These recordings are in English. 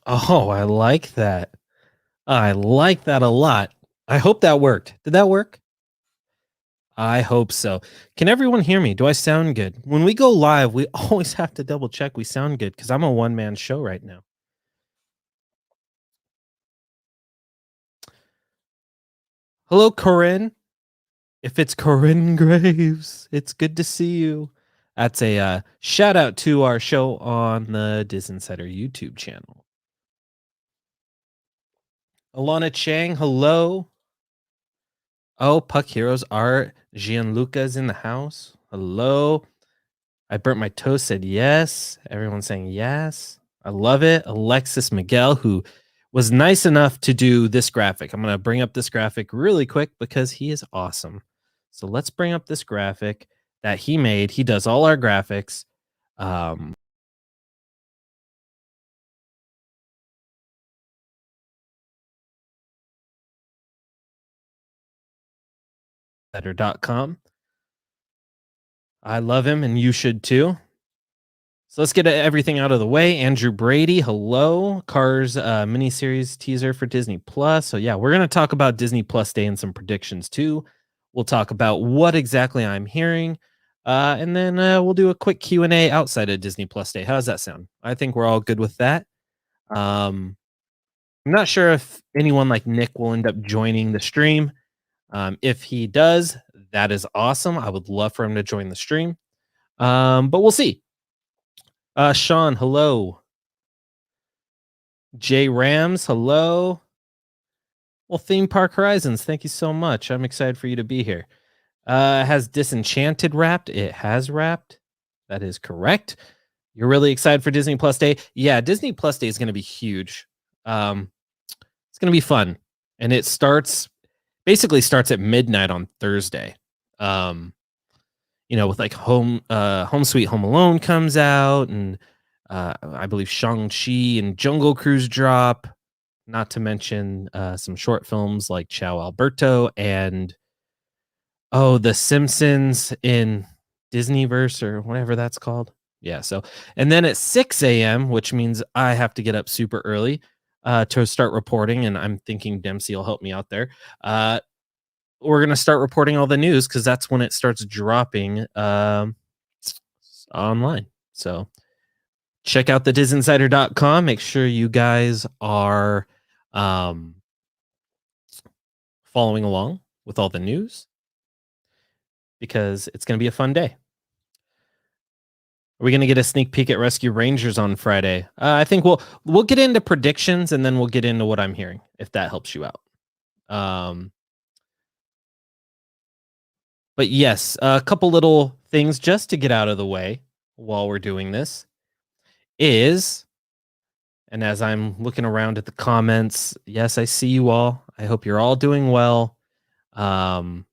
Oh, I like that. I like that a lot. I hope that worked. Did that work? I hope so. Can everyone hear me? Do I sound good? When we go live, we always have to double check we sound good because I'm a one man show right now. Hello, Corinne. If it's Corinne Graves, it's good to see you. That's a shout out to our show on the DisInsider YouTube channel. Alana Chang, hello. Oh, Puck Heroes Art. Gianluca's in the house. Hello. I burnt my toast, said yes. Everyone's saying yes. I love it. Alexis Miguel, who was nice enough to do this graphic. I'm going to bring up this graphic really quick because he is awesome. So let's bring up this graphic that he made. He does all our graphics. Better.com. I love him and you should too. So let's get everything out of the way. Andrew Brady, hello. Cars miniseries teaser for Disney Plus. So yeah, we're going to talk about Disney Plus Day and some predictions too. We'll talk about what exactly I'm hearing. And then we'll do a quick Q&A outside of Disney Plus Day. How does that sound? I think we're all good with that. I'm not sure if anyone like Nick will end up joining the stream. If he does, that is awesome. I would love for him to join the stream. But we'll see. Sean, hello. Jay Rams, hello. Well, Theme Park Horizons, thank you so much. I'm excited for you to be here. Has Disenchanted wrapped? It has wrapped. That is correct. You're really excited for Disney Plus Day? Yeah, Disney Plus Day is going to be huge. It's going to be fun. And it basically starts at midnight on Thursday. With like Home Sweet Home Alone comes out, and I believe Shang-Chi and Jungle Cruise drop, not to mention some short films like Ciao Alberto and The Simpsons in Disneyverse or whatever that's called. Yeah, so and then at 6 a.m., which means I have to get up super early to start reporting, and I'm thinking Dempsey will help me out there. We're going to start reporting all the news because that's when it starts dropping online. So check out the DisInsider.com. Make sure you guys are following along with all the news because it's going to be a fun day. Are we going to get a sneak peek at Rescue Rangers on Friday? I think we'll get into predictions and then we'll get into what I'm hearing, if that helps you out. But yes, a couple little things just to get out of the way while we're doing this is, and as I'm looking around at the comments, yes, I see you all. I hope you're all doing well. I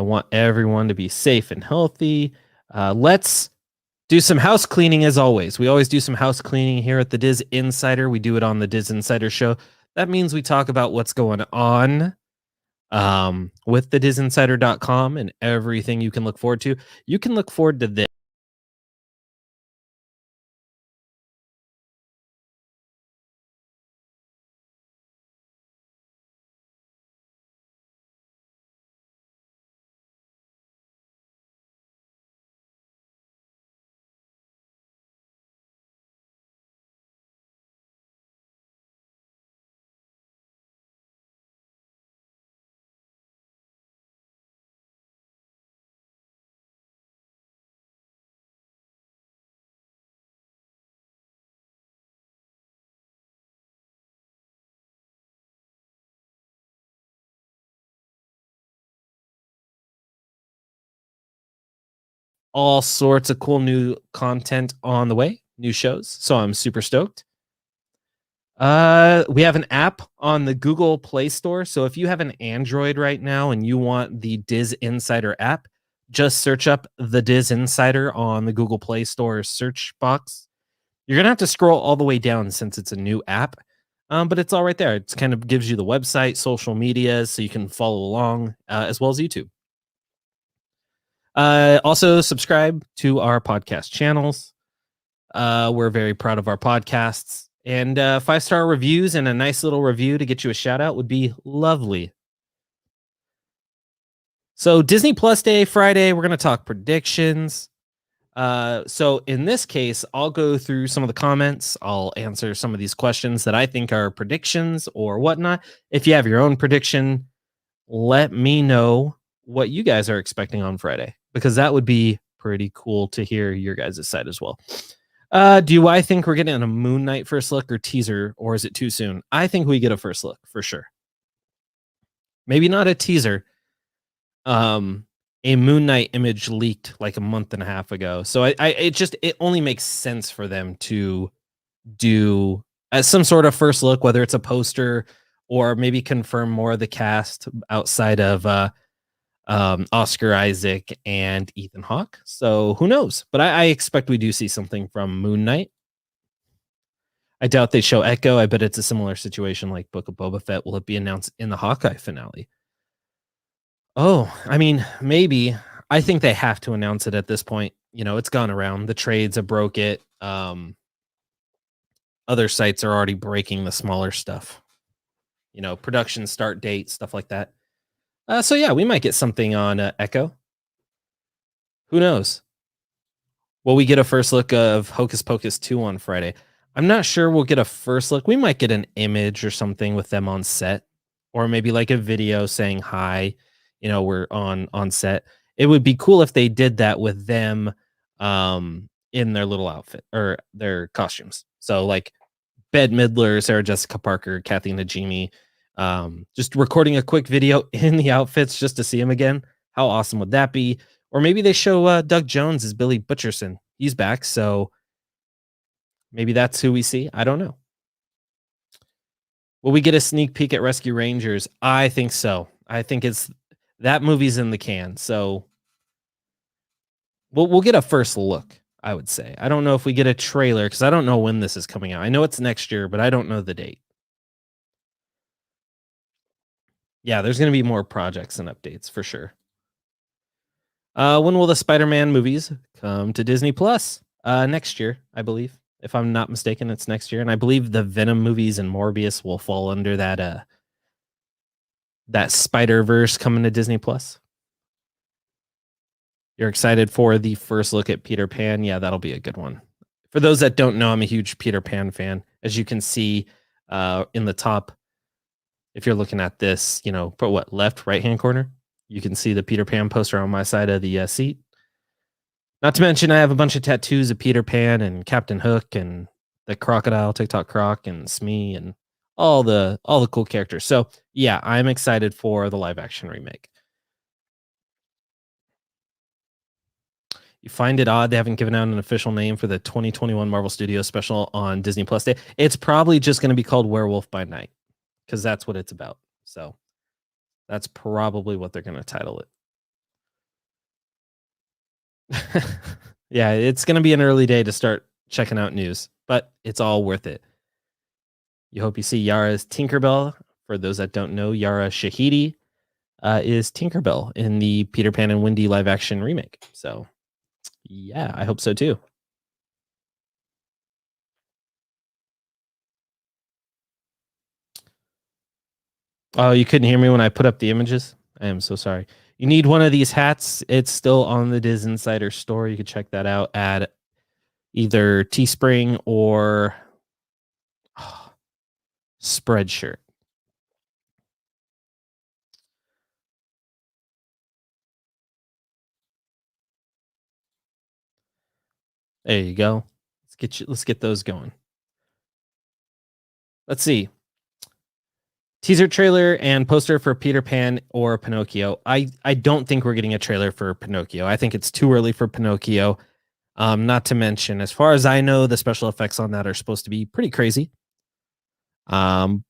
want everyone to be safe and healthy. Let's do some house cleaning as always. We always do some house cleaning here at the Diz Insider. We do it on the Diz Insider show. That means we talk about what's going on with the DisInsider.com and everything you can look forward to. You can look forward to this. All sorts of cool new content on the way, new shows. So I'm super stoked. We have an app on the Google Play Store. So if you have an Android right now and you want the Diz Insider app, just search up the Diz Insider on the Google Play Store search box. You're gonna have to scroll all the way down since it's a new app, but it's all right there. It kind of gives you the website, social media, so you can follow along, as well as YouTube. Also, subscribe to our podcast channels. We're very proud of our podcasts, and 5-star reviews and a nice little review to get you a shout out would be lovely. So Disney Plus Day, Friday, we're going to talk predictions. So in this case, I'll go through some of the comments. I'll answer some of these questions that I think are predictions or whatnot. If you have your own prediction, let me know what you guys are expecting on Friday, because that would be pretty cool to hear your guys' side as well. Do I think we're getting a Moon Knight first look or teaser, or is it too soon? I think we get a first look for sure. Maybe not a teaser. A Moon Knight image leaked like a month and a half ago, so it only makes sense for them to do as some sort of first look, whether it's a poster or maybe confirm more of the cast outside of Oscar Isaac and Ethan Hawke. So who knows? But I expect we do see something from Moon Knight. I doubt they show Echo. I bet it's a similar situation like Book of Boba Fett. Will it be announced in the Hawkeye finale? Oh, I mean, maybe. I think they have to announce it at this point. You know, it's gone around. The trades have broke it. Other sites are already breaking the smaller stuff. You know, production start date, stuff like that. So yeah, we might get something on Echo. Who knows? Will we get a first look of Hocus Pocus 2 on Friday? I'm not sure we'll get a first look. We might get an image or something with them on set, or maybe like a video saying hi, you know, we're on set. It would be cool if they did that with them in their little outfit or their costumes. So like Bette Midler, Sarah Jessica Parker, Kathy Najimy, just recording a quick video in the outfits just to see him again. How awesome would that be? Or maybe they show Doug Jones as Billy Butcherson. He's back, so maybe that's who we see. I don't know. Will we get a sneak peek at Rescue Rangers? I think so. I think that movie's in the can, so we'll get a first look, I would say. I don't know if we get a trailer because I don't know when this is coming out. I know it's next year, but I don't know the date. Yeah, there's going to be more projects and updates for sure. When will the Spider-Man movies come to Disney Plus? Next year, I believe. If I'm not mistaken, it's next year. And I believe the Venom movies and Morbius will fall under that Spider-Verse coming to Disney Plus. You're excited for the first look at Peter Pan? Yeah, that'll be a good one. For those that don't know, I'm a huge Peter Pan fan. As you can see in the top, if you're looking at this, you know, left, right-hand corner, you can see the Peter Pan poster on my side of the seat. Not to mention, I have a bunch of tattoos of Peter Pan and Captain Hook and the crocodile, TikTok Croc, and Smee, and all the cool characters. So yeah, I'm excited for the live action remake. You find it odd they haven't given out an official name for the 2021 Marvel Studios special on Disney Plus Day? It's probably just going to be called Werewolf by Night, because that's what it's about. So that's probably what they're going to title it. Yeah, it's going to be an early day to start checking out news, but it's all worth it. You hope you see Yara's Tinkerbell. For those that don't know, Yara Shahidi is Tinkerbell in the Peter Pan and Wendy live action remake. So yeah, I hope so too. Oh, you couldn't hear me when I put up the images? I am so sorry. You need one of these hats. It's still on the DisInsider store. You can check that out at either Teespring or Spreadshirt. There you go. Let's get those going. Let's see. Teaser trailer and poster for Peter Pan or Pinocchio. I don't think we're getting a trailer for Pinocchio. I think it's too early for Pinocchio. Not to mention, as far as I know, the special effects on that are supposed to be pretty crazy. But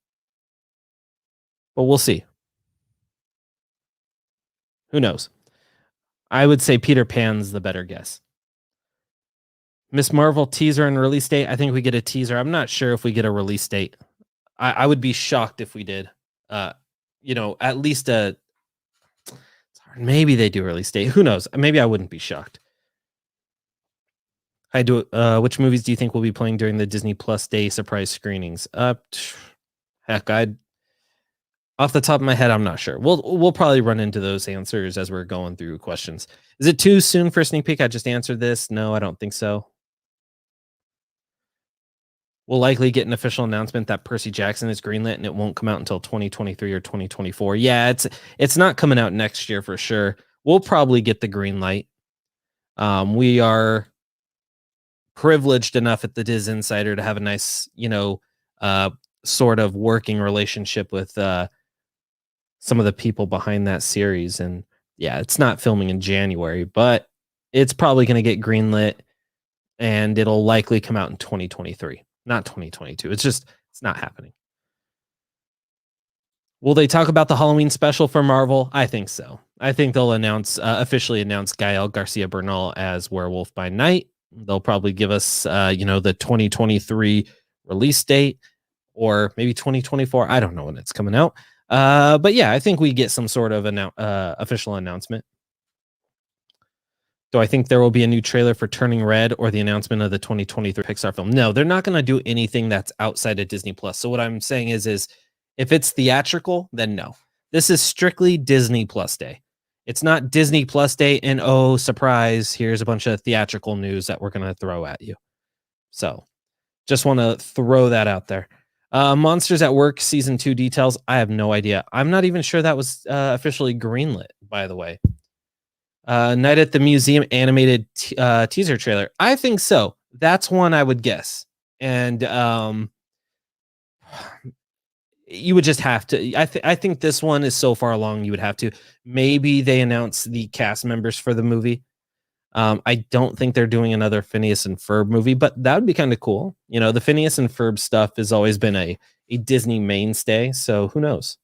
we'll see. Who knows? I would say Peter Pan's the better guess. Miss Marvel teaser and release date. I think we get a teaser. I'm not sure if we get a release date. I would be shocked if we did. You know, at least maybe they do release date. Who knows? Maybe I wouldn't be shocked. I do. Which movies do you think will be playing during the Disney Plus Day surprise screenings? Heck, off the top of my head, I'm not sure. We'll probably run into those answers as we're going through questions. Is it too soon for a sneak peek? I just answered this. No, I don't think so. We'll likely get an official announcement that Percy Jackson is greenlit and it won't come out until 2023 or 2024. Yeah, it's not coming out next year for sure. We'll probably get the green light. We are privileged enough at the DisInsider to have a nice, sort of working relationship with some of the people behind that series. And yeah, it's not filming in January, but it's probably going to get greenlit and it'll likely come out in 2023, not 2022. It's not happening. Will they talk about the Halloween special for Marvel? I think so. I think they'll officially announce Gael Garcia Bernal as Werewolf by Night. They'll probably give us, the 2023 release date or maybe 2024. I don't know when it's coming out. But yeah, I think we get some sort of official announcement. Do I think there will be a new trailer for Turning Red or the announcement of the 2023 Pixar film? No, they're not going to do anything that's outside of Disney Plus. So what I'm saying is if it's theatrical, then no. This is strictly Disney Plus Day. It's not Disney Plus Day and oh, surprise, here's a bunch of theatrical news that we're going to throw at you. So just want to throw that out there. Monsters at Work season 2 details. I have no idea. I'm not even sure that was officially greenlit, by the way. Night at the Museum animated teaser trailer. I think so. That's one I would guess. And you would just have to. I think this one is so far along you would have to. Maybe they announce the cast members for the movie. I don't think they're doing another Phineas and Ferb movie, but that would be kind of cool. The Phineas and Ferb stuff has always been a Disney mainstay, so who knows?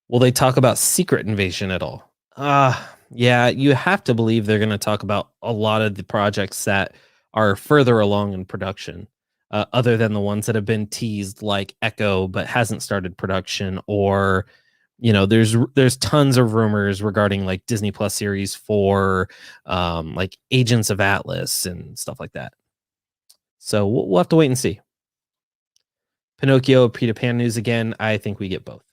Will they talk about Secret Invasion at all? Yeah, you have to believe they're going to talk about a lot of the projects that are further along in production, other than the ones that have been teased, like Echo, but hasn't started production, or there's tons of rumors regarding like Disney Plus series for like Agents of Atlas and stuff like that. So we'll have to wait and see. Pinocchio, Peter Pan news again. I think we get both.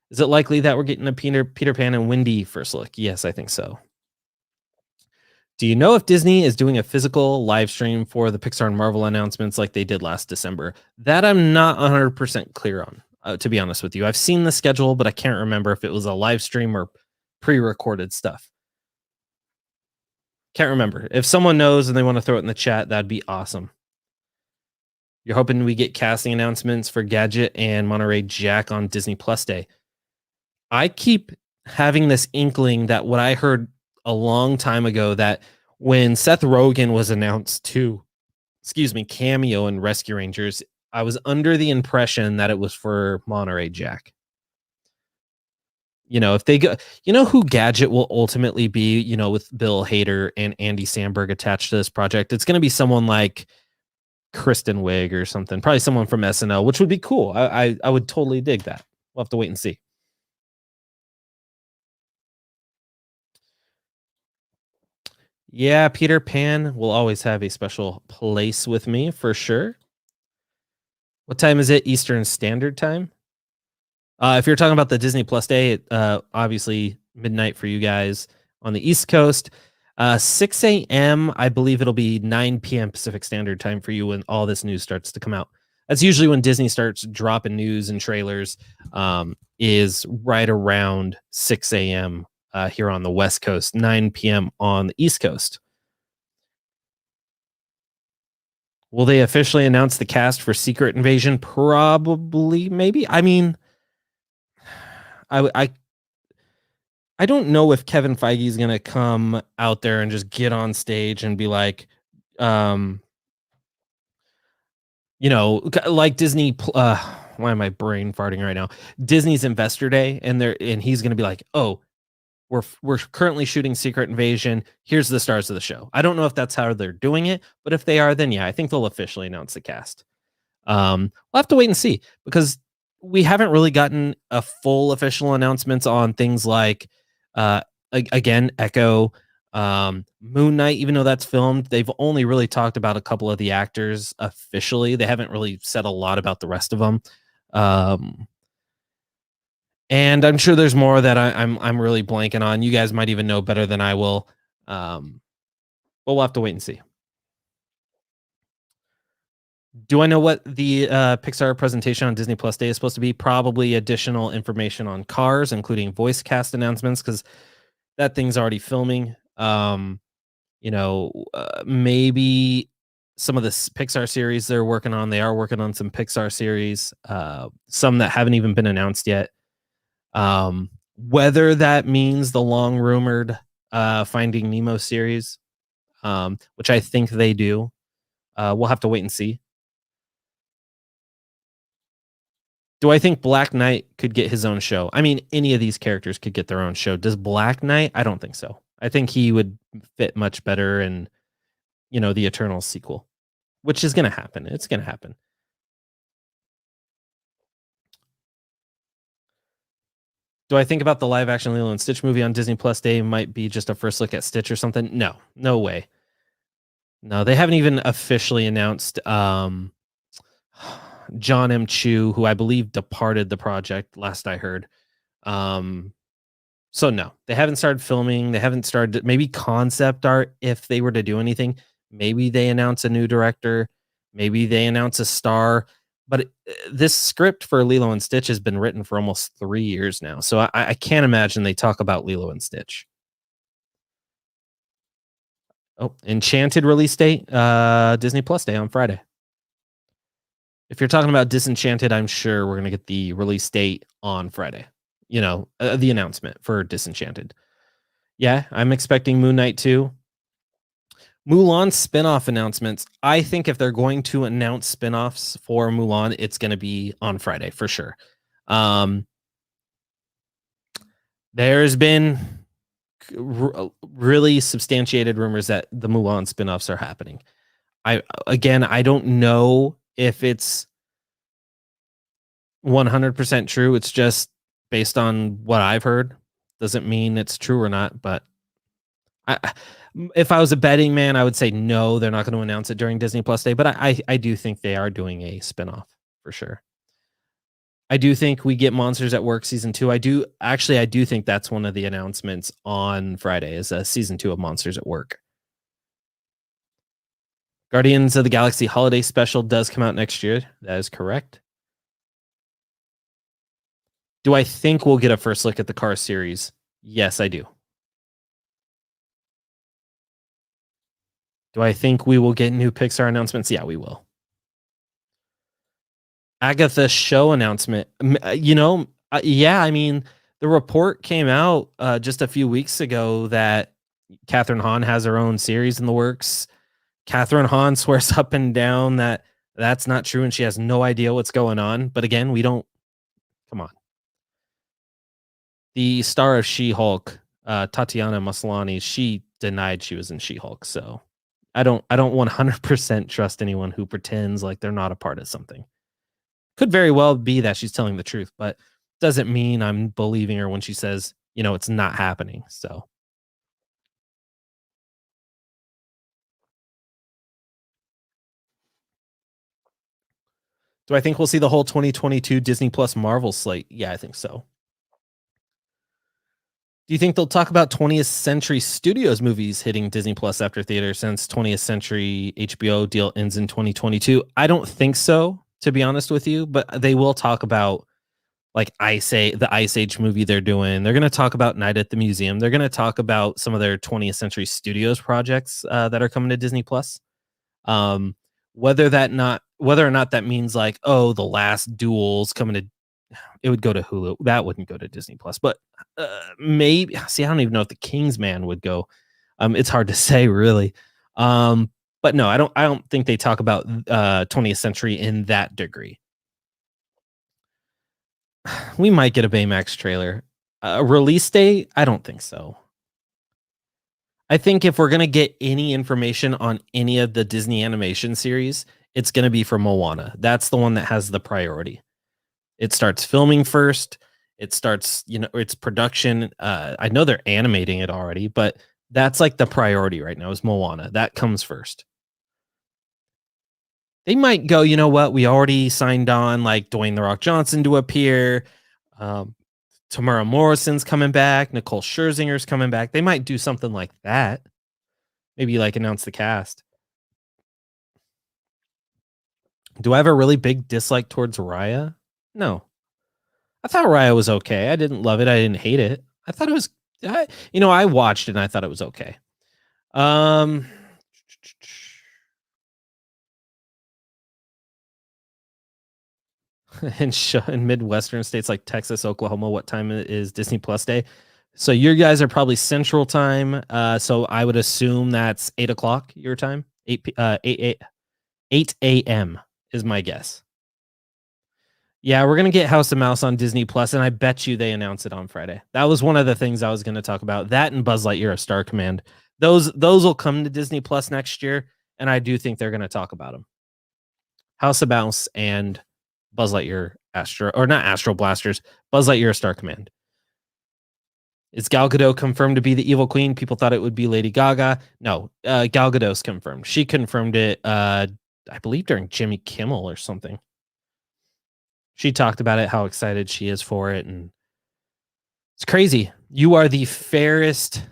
Is it likely that we're getting a Peter Pan and Wendy first look? Yes, I think so. Do you know if Disney is doing a physical live stream for the Pixar and Marvel announcements like they did last December? That I'm not 100% clear on. To be honest with you, I've seen the schedule, but I can't remember if it was a live stream or pre-recorded stuff. Can't remember. If someone knows and they want to throw it in the chat, that'd be awesome. You're hoping we get casting announcements for Gadget and Monterey Jack on Disney Plus Day. I keep having this inkling that what I heard a long time ago, that when Seth Rogen was announced to, cameo in Rescue Rangers, I was under the impression that it was for Monterey Jack. If they go, who Gadget will ultimately be, with Bill Hader and Andy Samberg attached to this project. It's going to be someone like Kristen Wiig or something, probably someone from SNL, which would be cool. I would totally dig that. We'll have to wait and see. Yeah, Peter Pan will always have a special place with me for sure. What time is it? Eastern Standard Time? If you're talking about the Disney Plus Day, obviously midnight for you guys on the East Coast. 6 a.m., I believe it'll be 9 p.m. Pacific Standard Time for you when all this news starts to come out. That's usually when Disney starts dropping news and trailers, is right around 6 a.m. Here on the West Coast, 9 p.m. on the East Coast. Will they officially announce the cast for Secret Invasion? Probably, maybe. I mean, I don't know if Kevin Feige is going to come out there and just get on stage and be like, like Disney. Why am I brain farting right now? Disney's Investor Day, and he's going to be like, oh, we're currently shooting Secret Invasion. Here's the stars of the show. I don't know if that's how they're doing it, but if they are, then yeah, I think they'll officially announce the cast. We'll have to wait and see, because we haven't really gotten a full official announcements on things like, again, Echo, Moon Knight, even though that's filmed, they've only really talked about a couple of the actors officially. They haven't really said a lot about the rest of them. And I'm sure there's more that I'm really blanking on. You guys might even know better than I will. But we'll have to wait and see. Do I know what the Pixar presentation on Disney Plus Day is supposed to be? Probably additional information on Cars, including voice cast announcements, because that thing's already filming. Maybe some of the Pixar series they're working on. They are working on some Pixar series, some that haven't even been announced yet. Whether that means the long rumored Finding Nemo series, which I think they do, we'll have to wait and see. Do I think Black Knight could get his own show? I mean, any of these characters could get their own show. Does Black Knight? I don't think so. I think he would fit much better in, the Eternal sequel, which is going to happen. It's going to happen. Do I think about the live action Lilo and Stitch movie on Disney Plus Day might be just a first look at Stitch or something? No way. No, they haven't even officially announced John M. Chu, who I believe departed the project last I heard. So no, they haven't started filming. They haven't started maybe concept art. If they were to do anything, maybe they announce a new director. Maybe they announce a star. But this script for Lilo and Stitch has been written for almost 3 years now. So I can't imagine they talk about Lilo and Stitch. Oh, Enchanted release date, Disney Plus Day on Friday. If you're talking about Disenchanted, I'm sure we're going to get the release date on Friday. The announcement for Disenchanted. Yeah, I'm expecting Moon Knight too. Mulan spinoff announcements. I think if they're going to announce spinoffs for Mulan, it's going to be on Friday for sure. There's been really substantiated rumors that the Mulan spinoffs are happening. I don't know if it's 100% true. It's just based on what I've heard. Doesn't mean it's true or not, but if I was a betting man, I would say no, they're not going to announce it during Disney Plus Day, but I do think they are doing a spinoff for sure. I do think we get Monsters at Work season 2. I do think that's one of the announcements on Friday is a season 2 of Monsters at Work. Guardians of the Galaxy Holiday Special does come out next year. That is correct. Do I think we'll get a first look at the Cars series? Yes, I do. Do I think we will get new Pixar announcements? Yeah, we will. Agatha show announcement. Yeah, I mean, the report came out just a few weeks ago that Catherine Hahn has her own series in the works. Catherine Hahn swears up and down that that's not true and she has no idea what's going on. But again, come on. The star of She-Hulk, Tatiana Maslany, she denied she was in She-Hulk. So I don't 100% trust anyone who pretends like they're not a part of something. Could very well be that she's telling the truth, but doesn't mean I'm believing her when she says, it's not happening. So do I think we'll see the whole 2022 Disney Plus Marvel slate? Yeah, I think so. Do you think they'll talk about 20th Century Studios movies hitting Disney Plus after theater since 20th Century HBO deal ends in 2022? I don't think so, to be honest with you, but they will talk about like the Ice Age movie they're doing. They're going to talk about Night at the Museum. They're going to talk about some of their 20th Century Studios projects that are coming to Disney Plus. Whether or not that means like, oh, The Last Duel's coming to, it would go to Hulu. That wouldn't go to Disney Plus, but maybe. See, I don't even know if The King's Man would go. It's hard to say, really. But no, I don't think they talk about 20th Century in that degree. We might get a Baymax trailer. Release date? I don't think so. I think if we're gonna get any information on any of the Disney animation series, it's gonna be for Moana. That's the one that has the priority. It starts filming first. It starts, its production. I know they're animating it already, but That's like the priority right now is Moana. That comes first. They might go, you know what? We already signed on like Dwayne The Rock Johnson to appear. Um, Tamara Morrison's coming back. Nicole Scherzinger's coming back. They might do something like that. Maybe like announce the cast. Do I have a really big dislike towards Raya? No. I thought Raya was okay. I didn't love it. I didn't hate it. I thought it was, I watched it and I thought it was okay. In Midwestern states like Texas, Oklahoma, what time is Disney Plus Day? So your guys are probably Central Time. So I would assume that's 8:00 your time. 8 a.m. is my guess. Yeah, we're gonna get House of Mouse on Disney Plus, and I bet you they announce it on Friday. That was one of the things I was gonna talk about. That and Buzz Lightyear of Star Command. Those will come to Disney Plus next year, and I do think they're gonna talk about them. House of Mouse and Buzz Lightyear not Astro Blasters, Buzz Lightyear Star Command. Is Gal Gadot confirmed to be the evil queen? People thought it would be Lady Gaga. No, Gal Gadot's confirmed. She confirmed it, I believe, during Jimmy Kimmel or something. She talked about it, how excited she is for it, and it's crazy. You are the fairest.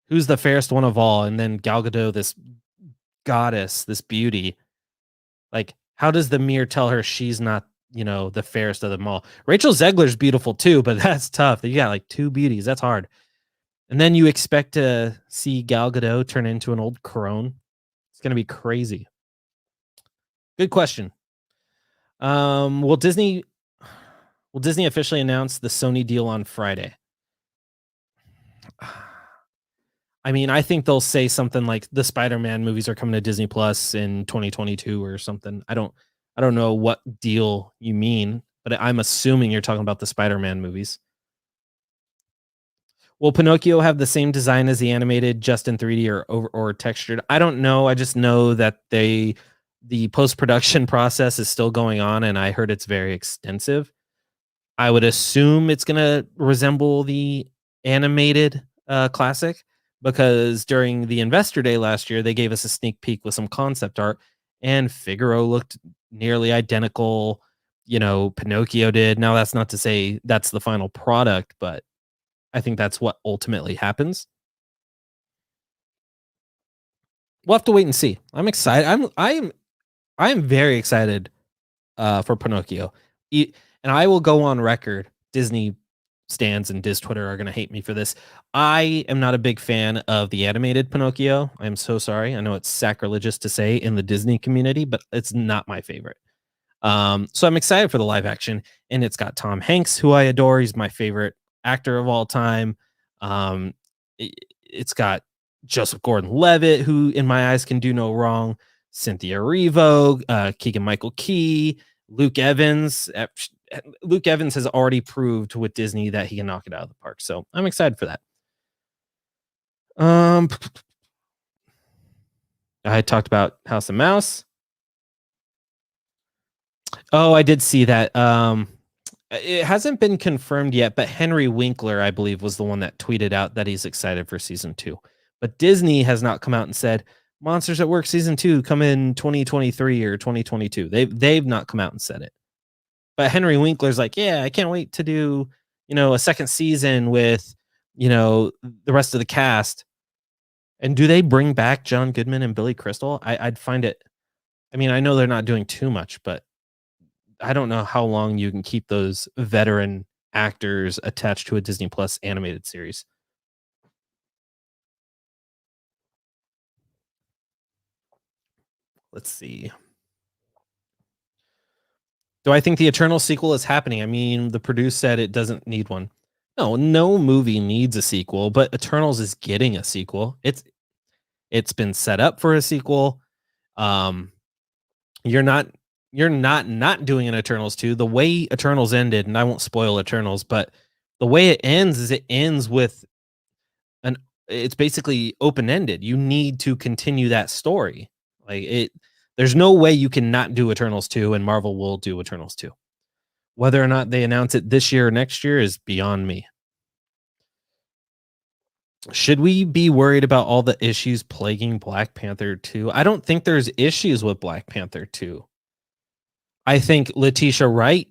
Who's the fairest one of all? And then Gal Gadot, this goddess, this beauty. Like, how does the mirror tell her she's not, the fairest of them all? Rachel Zegler's beautiful too, but that's tough. You got like two beauties. That's hard. And then you expect to see Gal Gadot turn into an old crone. It's going to be crazy. Good question. Will Disney officially announce the Sony deal on Friday? I mean, I think they'll say something like the Spider-Man movies are coming to Disney Plus in 2022 or something. I don't know what deal you mean, but I'm assuming you're talking about the Spider-Man movies. Will Pinocchio have the same design as the animated, just in 3D or textured? I don't know. I just know that the post-production process is still going on, and I heard it's very extensive. I would assume it's going to resemble the animated classic, because during the Investor Day last year, they gave us a sneak peek with some concept art, and Figaro looked nearly identical. Pinocchio did. Now, that's not to say that's the final product, but I think that's what ultimately happens. We'll have to wait and see. I'm excited. I am very excited for Pinocchio. And I will go on record. Disney stands and Diz Twitter are going to hate me for this. I am not a big fan of the animated Pinocchio. I'm so sorry. I know it's sacrilegious to say in the Disney community, but it's not my favorite. So I'm excited for the live action, and it's got Tom Hanks, who I adore. He's my favorite actor of all time. It's got Joseph Gordon-Levitt, who in my eyes can do no wrong. Cynthia Erivo, Keegan-Michael Key, Luke Evans. Luke Evans has already proved with Disney that he can knock it out of the park. So I'm excited for that. I talked about House of Mouse. Oh, I did see that. It hasn't been confirmed yet, but Henry Winkler, I believe, was the one that tweeted out that he's excited for season 2. But Disney has not come out and said Monsters at Work season 2 come in 2023 or 2022. They've not come out and said it. But Henry Winkler's like, yeah, I can't wait to do, a second season with, the rest of the cast. And do they bring back John Goodman and Billy Crystal? I'd find it. I mean, I know they're not doing too much, but I don't know how long you can keep those veteran actors attached to a Disney Plus animated series. Let's see. Do I think the Eternal sequel is happening? I mean, the producer said it doesn't need one. No movie needs a sequel, but Eternals is getting a sequel. It's been set up for a sequel. You're not doing an Eternals 2. The way Eternals ended, and I won't spoil Eternals, but the way it ends is it ends with it's basically open-ended. You need to continue that story. There's no way you can not do Eternals 2, and Marvel will do Eternals 2. Whether or not they announce it this year or next year is beyond me. Should we be worried about all the issues plaguing Black Panther 2? I don't think there's issues with Black Panther 2. I think Letitia Wright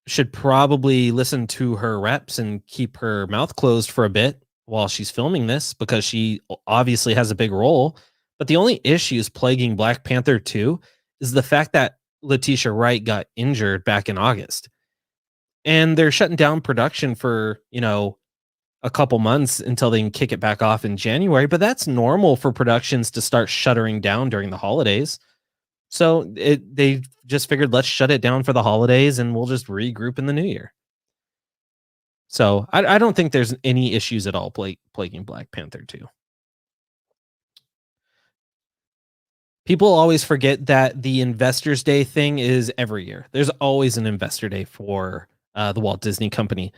should probably listen to her reps and keep her mouth closed for a bit while she's filming this, because she obviously has a big role. But the only issues plaguing Black Panther 2 is the fact that Letitia Wright got injured back in August. And they're shutting down production for, a couple months until they can kick it back off in January. But that's normal for productions to start shuttering down during the holidays. So they just figured, let's shut it down for the holidays and we'll just regroup in the new year. So I don't think there's any issues at all plaguing Black Panther 2. People always forget that the Investors Day thing is every year. There's always an Investor Day for the Walt Disney Company.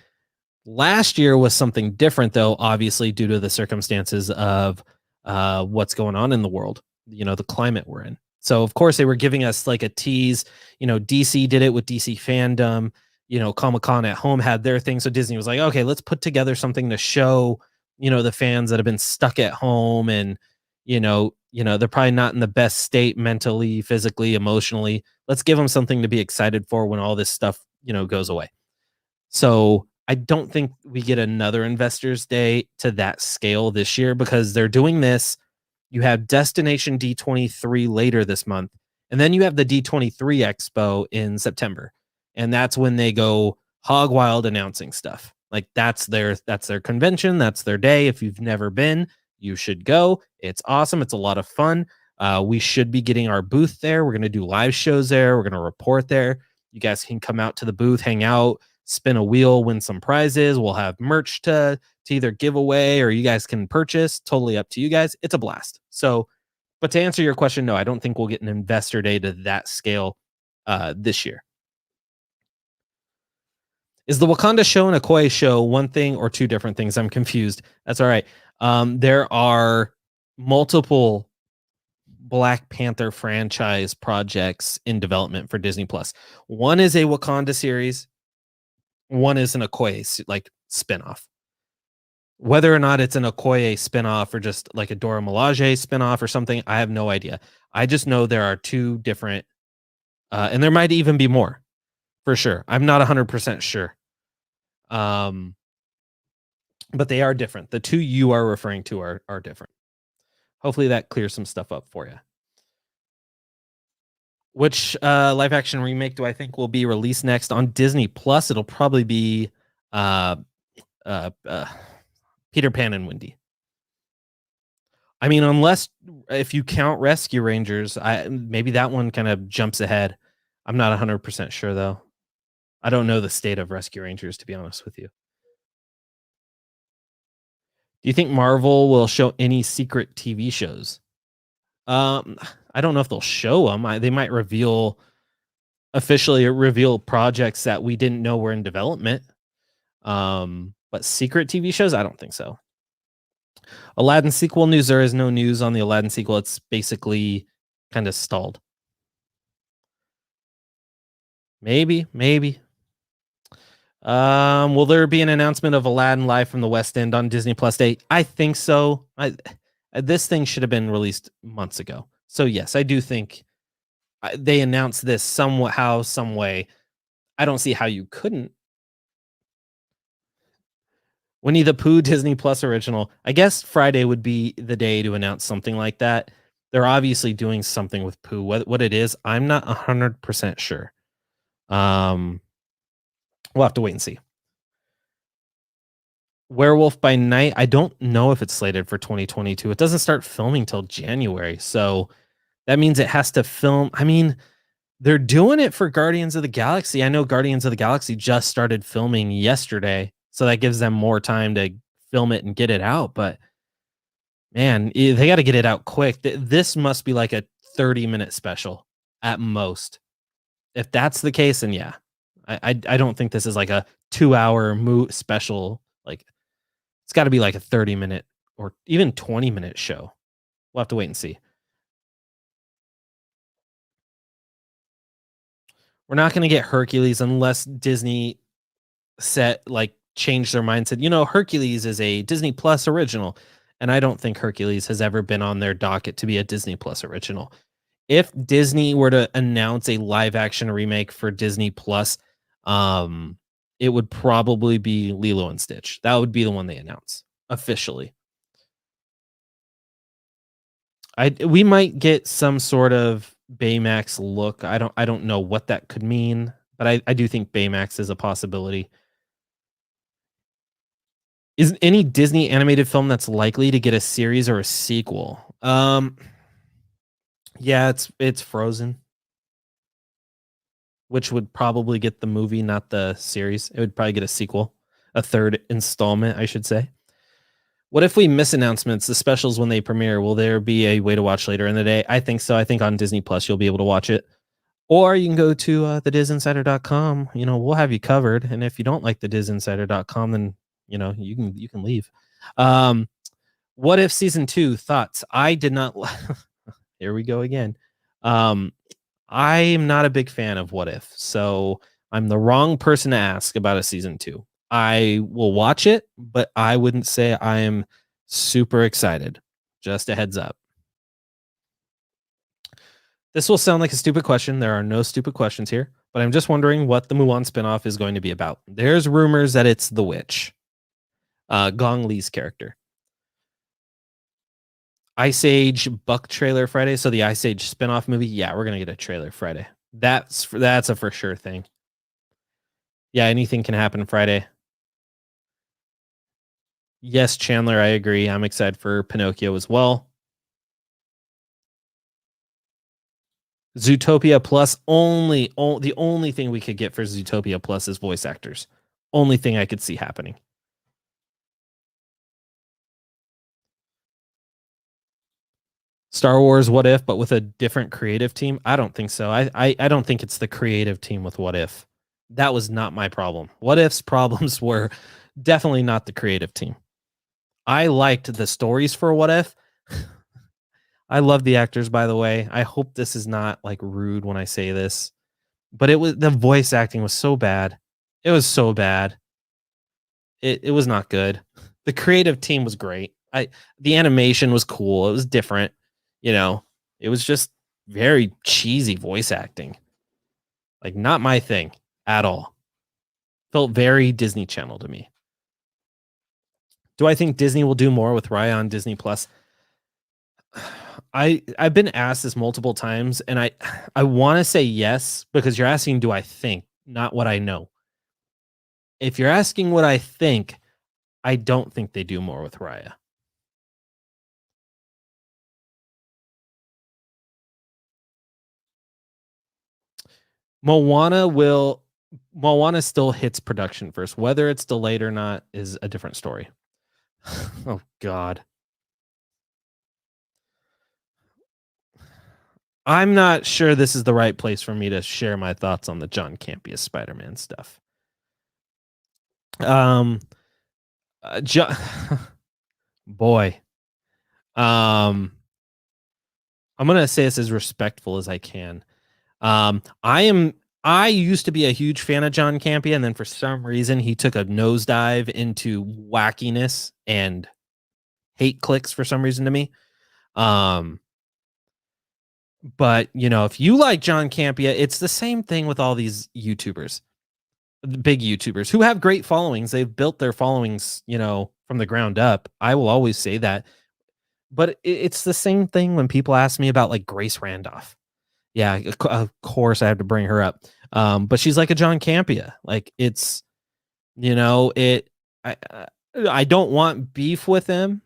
Last year was something different, though, obviously, due to the circumstances of what's going on in the world, the climate we're in. So, of course, they were giving us like a tease. DC did it with DC Fandom. Comic-Con at home had their thing. So Disney was like, okay, let's put together something to show, the fans that have been stuck at home and, they're probably not in the best state mentally, physically, emotionally. Let's give them something to be excited for when all this stuff, goes away. So I don't think we get another Investors Day to that scale this year, because they're doing this. You have Destination D23 later this month, and then you have the D23 Expo in September. And that's when they go hog wild announcing stuff. Like that's their convention, that's their day. If you've never been, you should go. It's awesome. It's a lot of fun. We should be getting our booth there. We're going to do live shows there. We're going to report there. You guys can come out to the booth, hang out, spin a wheel, win some prizes. We'll have merch to either give away or you guys can purchase. Totally up to you guys. It's a blast. So, but to answer your question, no, I don't think we'll get an Investor Day to that scale this year. Is the Wakanda show and Okoye show one thing or two different things? I'm confused. That's all right. There are multiple Black Panther franchise projects in development for Disney Plus. One is a Wakanda series. One is an Okoye spinoff. Whether or not it's an Okoye spinoff or just like a Dora Milaje spinoff or something, I have no idea. I just know there are two different, and there might even be more, for sure. I'm not 100% sure. But they are different. The two you are referring to are different. Hopefully that clears some stuff up for you. Which live action remake do I think will be released next on Disney Plus? It'll probably be Peter Pan and Wendy. I mean, unless if you count Rescue Rangers, maybe that one kind of jumps ahead. I'm not 100% sure though. I don't know the state of Rescue Rangers, to be honest with you. Do you think Marvel will show any secret TV shows? I don't know if they'll show them. They might officially reveal projects that we didn't know were in development. But secret TV shows, I don't think so. Aladdin sequel news. There is no news on the Aladdin sequel. It's basically kind of stalled. Maybe. Will there be an announcement of Aladdin live from the West End on Disney Plus Day? I think so. This thing should have been released months ago. So yes, I do think they announced this some way. I don't see how you couldn't. Winnie the Pooh Disney Plus original. I guess Friday would be the day to announce something like that. They're obviously doing something with Pooh. What it is, I'm not 100% sure. We'll have to wait and see. Werewolf by Night. I don't know if it's slated for 2022. It doesn't start filming till January. So that means it has to film. I mean, they're doing it for Guardians of the Galaxy. I know Guardians of the Galaxy just started filming yesterday. So that gives them more time to film it and get it out. But man, they got to get it out quick. This must be like a 30-minute special at most. If that's the case, then yeah. I don't think this is like a 2-hour special. Like it's got to be like a 30-minute or even 20-minute show. We'll have to wait and see. We're not going to get Hercules unless Disney set like changed their mind, said, Hercules is a Disney Plus original. And I don't think Hercules has ever been on their docket to be a Disney Plus original. If Disney were to announce a live action remake for Disney Plus, it would probably be Lilo and Stitch. That would be the one they announce officially. We might get some sort of Baymax look. I don't know what that could mean, but I do think Baymax is a possibility. Is any Disney animated film that's likely to get a series or a sequel? Yeah, it's Frozen, which would probably get the movie, not the series. It would probably get a sequel, a third installment, I should say. What if we miss announcements, the specials when they premiere? Will there be a way to watch later in the day? I think so. I think on Disney Plus you'll be able to watch it. Or you can go to the DisInsider.com. We'll have you covered. And if you don't like the DisInsider.com, then you can leave. What if season 2 thoughts? I did not. Here we go again. I am not a big fan of What If, so I'm the wrong person to ask about a season 2. I will watch it, but I wouldn't say I am super excited. Just a heads up. This will sound like a stupid question. There are no stupid questions here, but I'm just wondering what the Mulan spinoff is going to be about. There's rumors that it's the witch, Gong Li's character. Ice Age Buck trailer Friday. So the Ice Age spinoff movie. Yeah, we're gonna get a trailer Friday. That's a for sure thing. Yeah, anything can happen Friday. Yes, Chandler, I agree. I'm excited for Pinocchio as well. Zootopia Plus the only thing we could get for Zootopia Plus is voice actors. Only thing I could see happening. Star Wars What If, but with a different creative team? I don't think so. I don't think it's the creative team with What If. That was not my problem. What If's problems were definitely not the creative team. I liked the stories for What If. I love the actors, by the way. I hope this is not like rude when I say this, but the voice acting was so bad. It was so bad. It was not good. The creative team was great. The animation was cool. It was different. It was just very cheesy voice acting. Like, not my thing at all. Felt very Disney Channel to me. Do I think Disney will do more with Raya on Disney Plus? I've been asked this multiple times, and I want to say yes, because you're asking, do I think, not what I know. If you're asking what I think, I don't think they do more with Raya. Moana still hits production first. Whether it's delayed or not is a different story. Oh, God. I'm not sure this is the right place for me to share my thoughts on the John Campea Spider-Man stuff. Boy. I'm going to say this as respectful as I can. I used to be a huge fan of John Campea, and then for some reason he took a nosedive into wackiness and hate clicks for some reason to me. But if you like John Campea, it's the same thing with all these YouTubers, big YouTubers who have great followings. They've built their followings, from the ground up. I will always say that. But it's the same thing when people ask me about like Grace Randolph. Yeah, of course I have to bring her up. But she's like a John Campea. Like, it's, I don't want beef with him.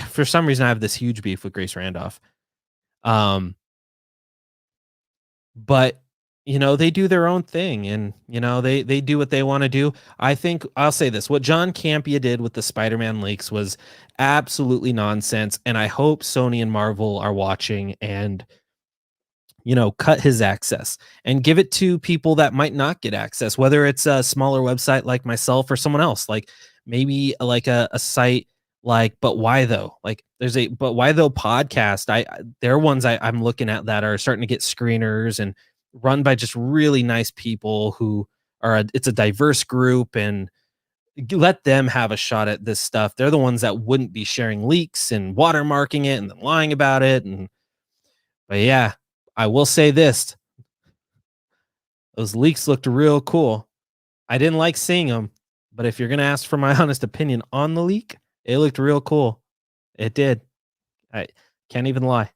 For some reason, I have this huge beef with Grace Randolph. But they do their own thing, and they do what they want to do. I think I'll say this: what John Campea did with the Spider-Man leaks was absolutely nonsense, and I hope Sony and Marvel are watching and cut his access and give it to people that might not get access, whether it's a smaller website like myself or someone else, like maybe like a site like But Why Though. Like, there's a But Why Though podcast. They're ones I'm looking at that are starting to get screeners and run by just really nice people who it's a diverse group, and let them have a shot at this stuff. They're the ones that wouldn't be sharing leaks and watermarking it and then lying about it. But yeah, I will say this: those leaks looked real cool. I didn't like seeing them, but if you're gonna ask for my honest opinion on the leak, it looked real cool. It did. I can't even lie.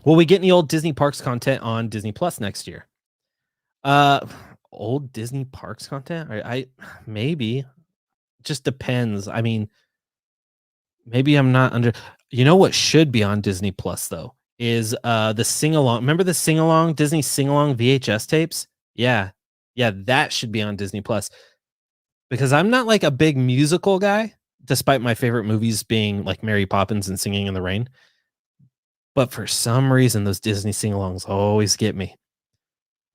Will we get any old Disney Parks content on Disney Plus next year? Old Disney Parks content? I maybe. Just depends. I mean, maybe I'm not under. You know what should be on Disney Plus though is the sing along. Remember the sing along Disney sing along VHS tapes? Yeah, yeah, that should be on Disney Plus because I'm not like a big musical guy, despite my favorite movies being like Mary Poppins and Singing in the Rain. But for some reason, those Disney sing alongs always get me.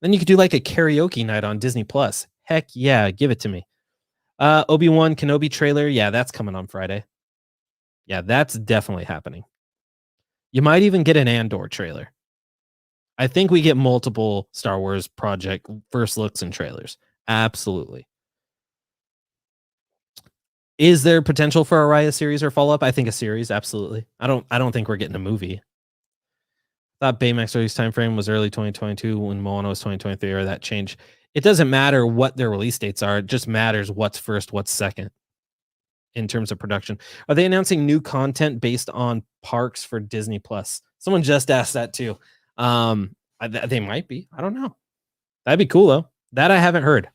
Then you could do like a karaoke night on Disney Plus. Heck yeah, give it to me. Obi-Wan Kenobi trailer. Yeah, that's coming on Friday. Yeah, that's definitely happening. You might even get an Andor trailer. I think we get multiple Star Wars project first looks and trailers. Absolutely. Is there potential for a Raya series or follow up? I think a series, absolutely. I don't think we're getting a movie. Thought Baymax release time frame was early 2022 when Moana was 2023 or that change. It doesn't matter what their release dates are. It just matters what's first, what's second in terms of production. Are they announcing new content based on parks for Disney Plus? Someone just asked that too. They might be. I don't know. That'd be cool though. That I haven't heard.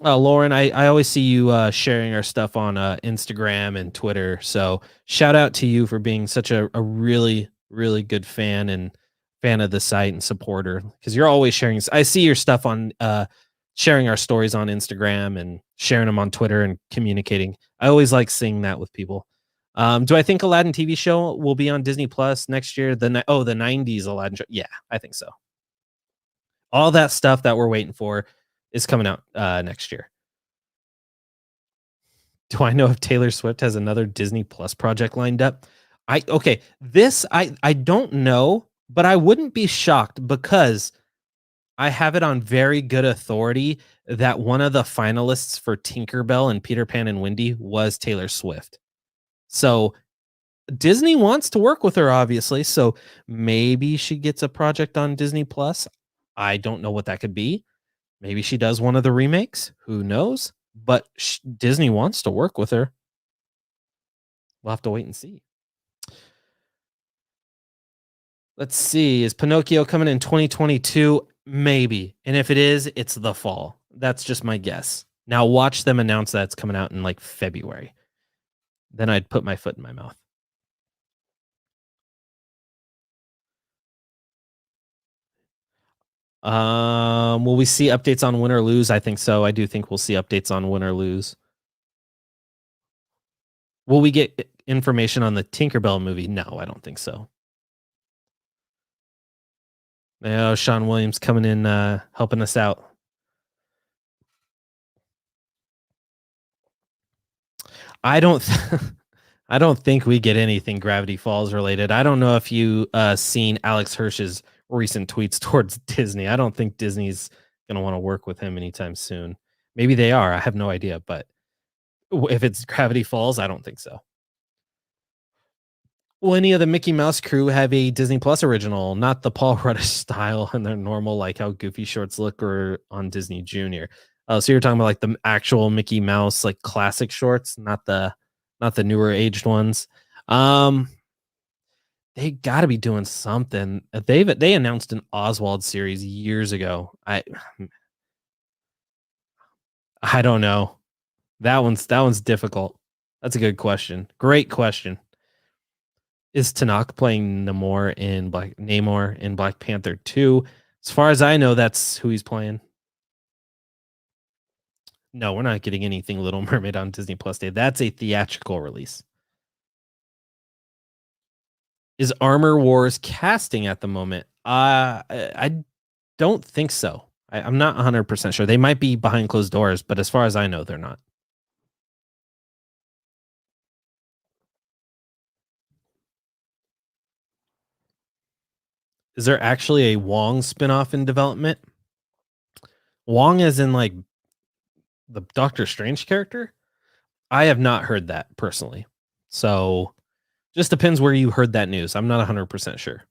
Lauren, I always see you sharing our stuff on Instagram and Twitter. So shout out to you for being such a really, really good fan and fan of the site and supporter because you're always sharing. I see your stuff on sharing our stories on Instagram and sharing them on Twitter and communicating. I always like seeing that with people. Do I think Aladdin TV show will be on Disney Plus next year? The 90s Aladdin show. Yeah, I think so. All that stuff that we're waiting for is coming out next year. Do I know if Taylor Swift has another Disney Plus project lined up? I don't know, but I wouldn't be shocked because I have it on very good authority that one of the finalists for Tinkerbell and Peter Pan and Wendy was Taylor Swift. So Disney wants to work with her, obviously. So maybe she gets a project on Disney Plus. I don't know what that could be. Maybe she does one of the remakes. Who knows? But Disney wants to work with her. We'll have to wait and see. Let's see. Is Pinocchio coming in 2022? Maybe. And if it is, it's the fall. That's just my guess. Now watch them announce that it's coming out in like February. Then I'd put my foot in my mouth. Will we see updates on Win or Lose? I think so. I do think we'll see updates on Win or Lose. Will we get information on the Tinkerbell movie? No, I don't think so. Oh, Sean Williams coming in, helping us out. I don't, I don't think we get anything Gravity Falls related. I don't know if you seen Alex Hirsch's recent tweets towards Disney. I don't think Disney's gonna want to work with him anytime soon. Maybe they are. I have no idea, but if it's Gravity Falls, I don't think so. Will any of the Mickey Mouse crew have a Disney Plus original, not the Paul Rudd style and their normal, like how Goofy shorts look or on Disney Junior? Oh, so you're talking about like the actual Mickey Mouse, like classic shorts, not the newer aged ones. They got to be doing something. They announced an Oswald series years ago. I don't know. That one's difficult. That's a good question. Great question. Is Tanakh playing Namor in Black Panther 2? As far as I know, that's who he's playing. No, we're not getting anything Little Mermaid on Disney Plus Day. That's a theatrical release. Is Armor Wars casting at the moment? I don't think so. I'm not 100% sure. They might be behind closed doors, but as far as I know, they're not. Is there actually a Wong spinoff in development? Wong as in like The Doctor Strange character? I have not heard that personally. So just depends where you heard that news. I'm not 100% sure.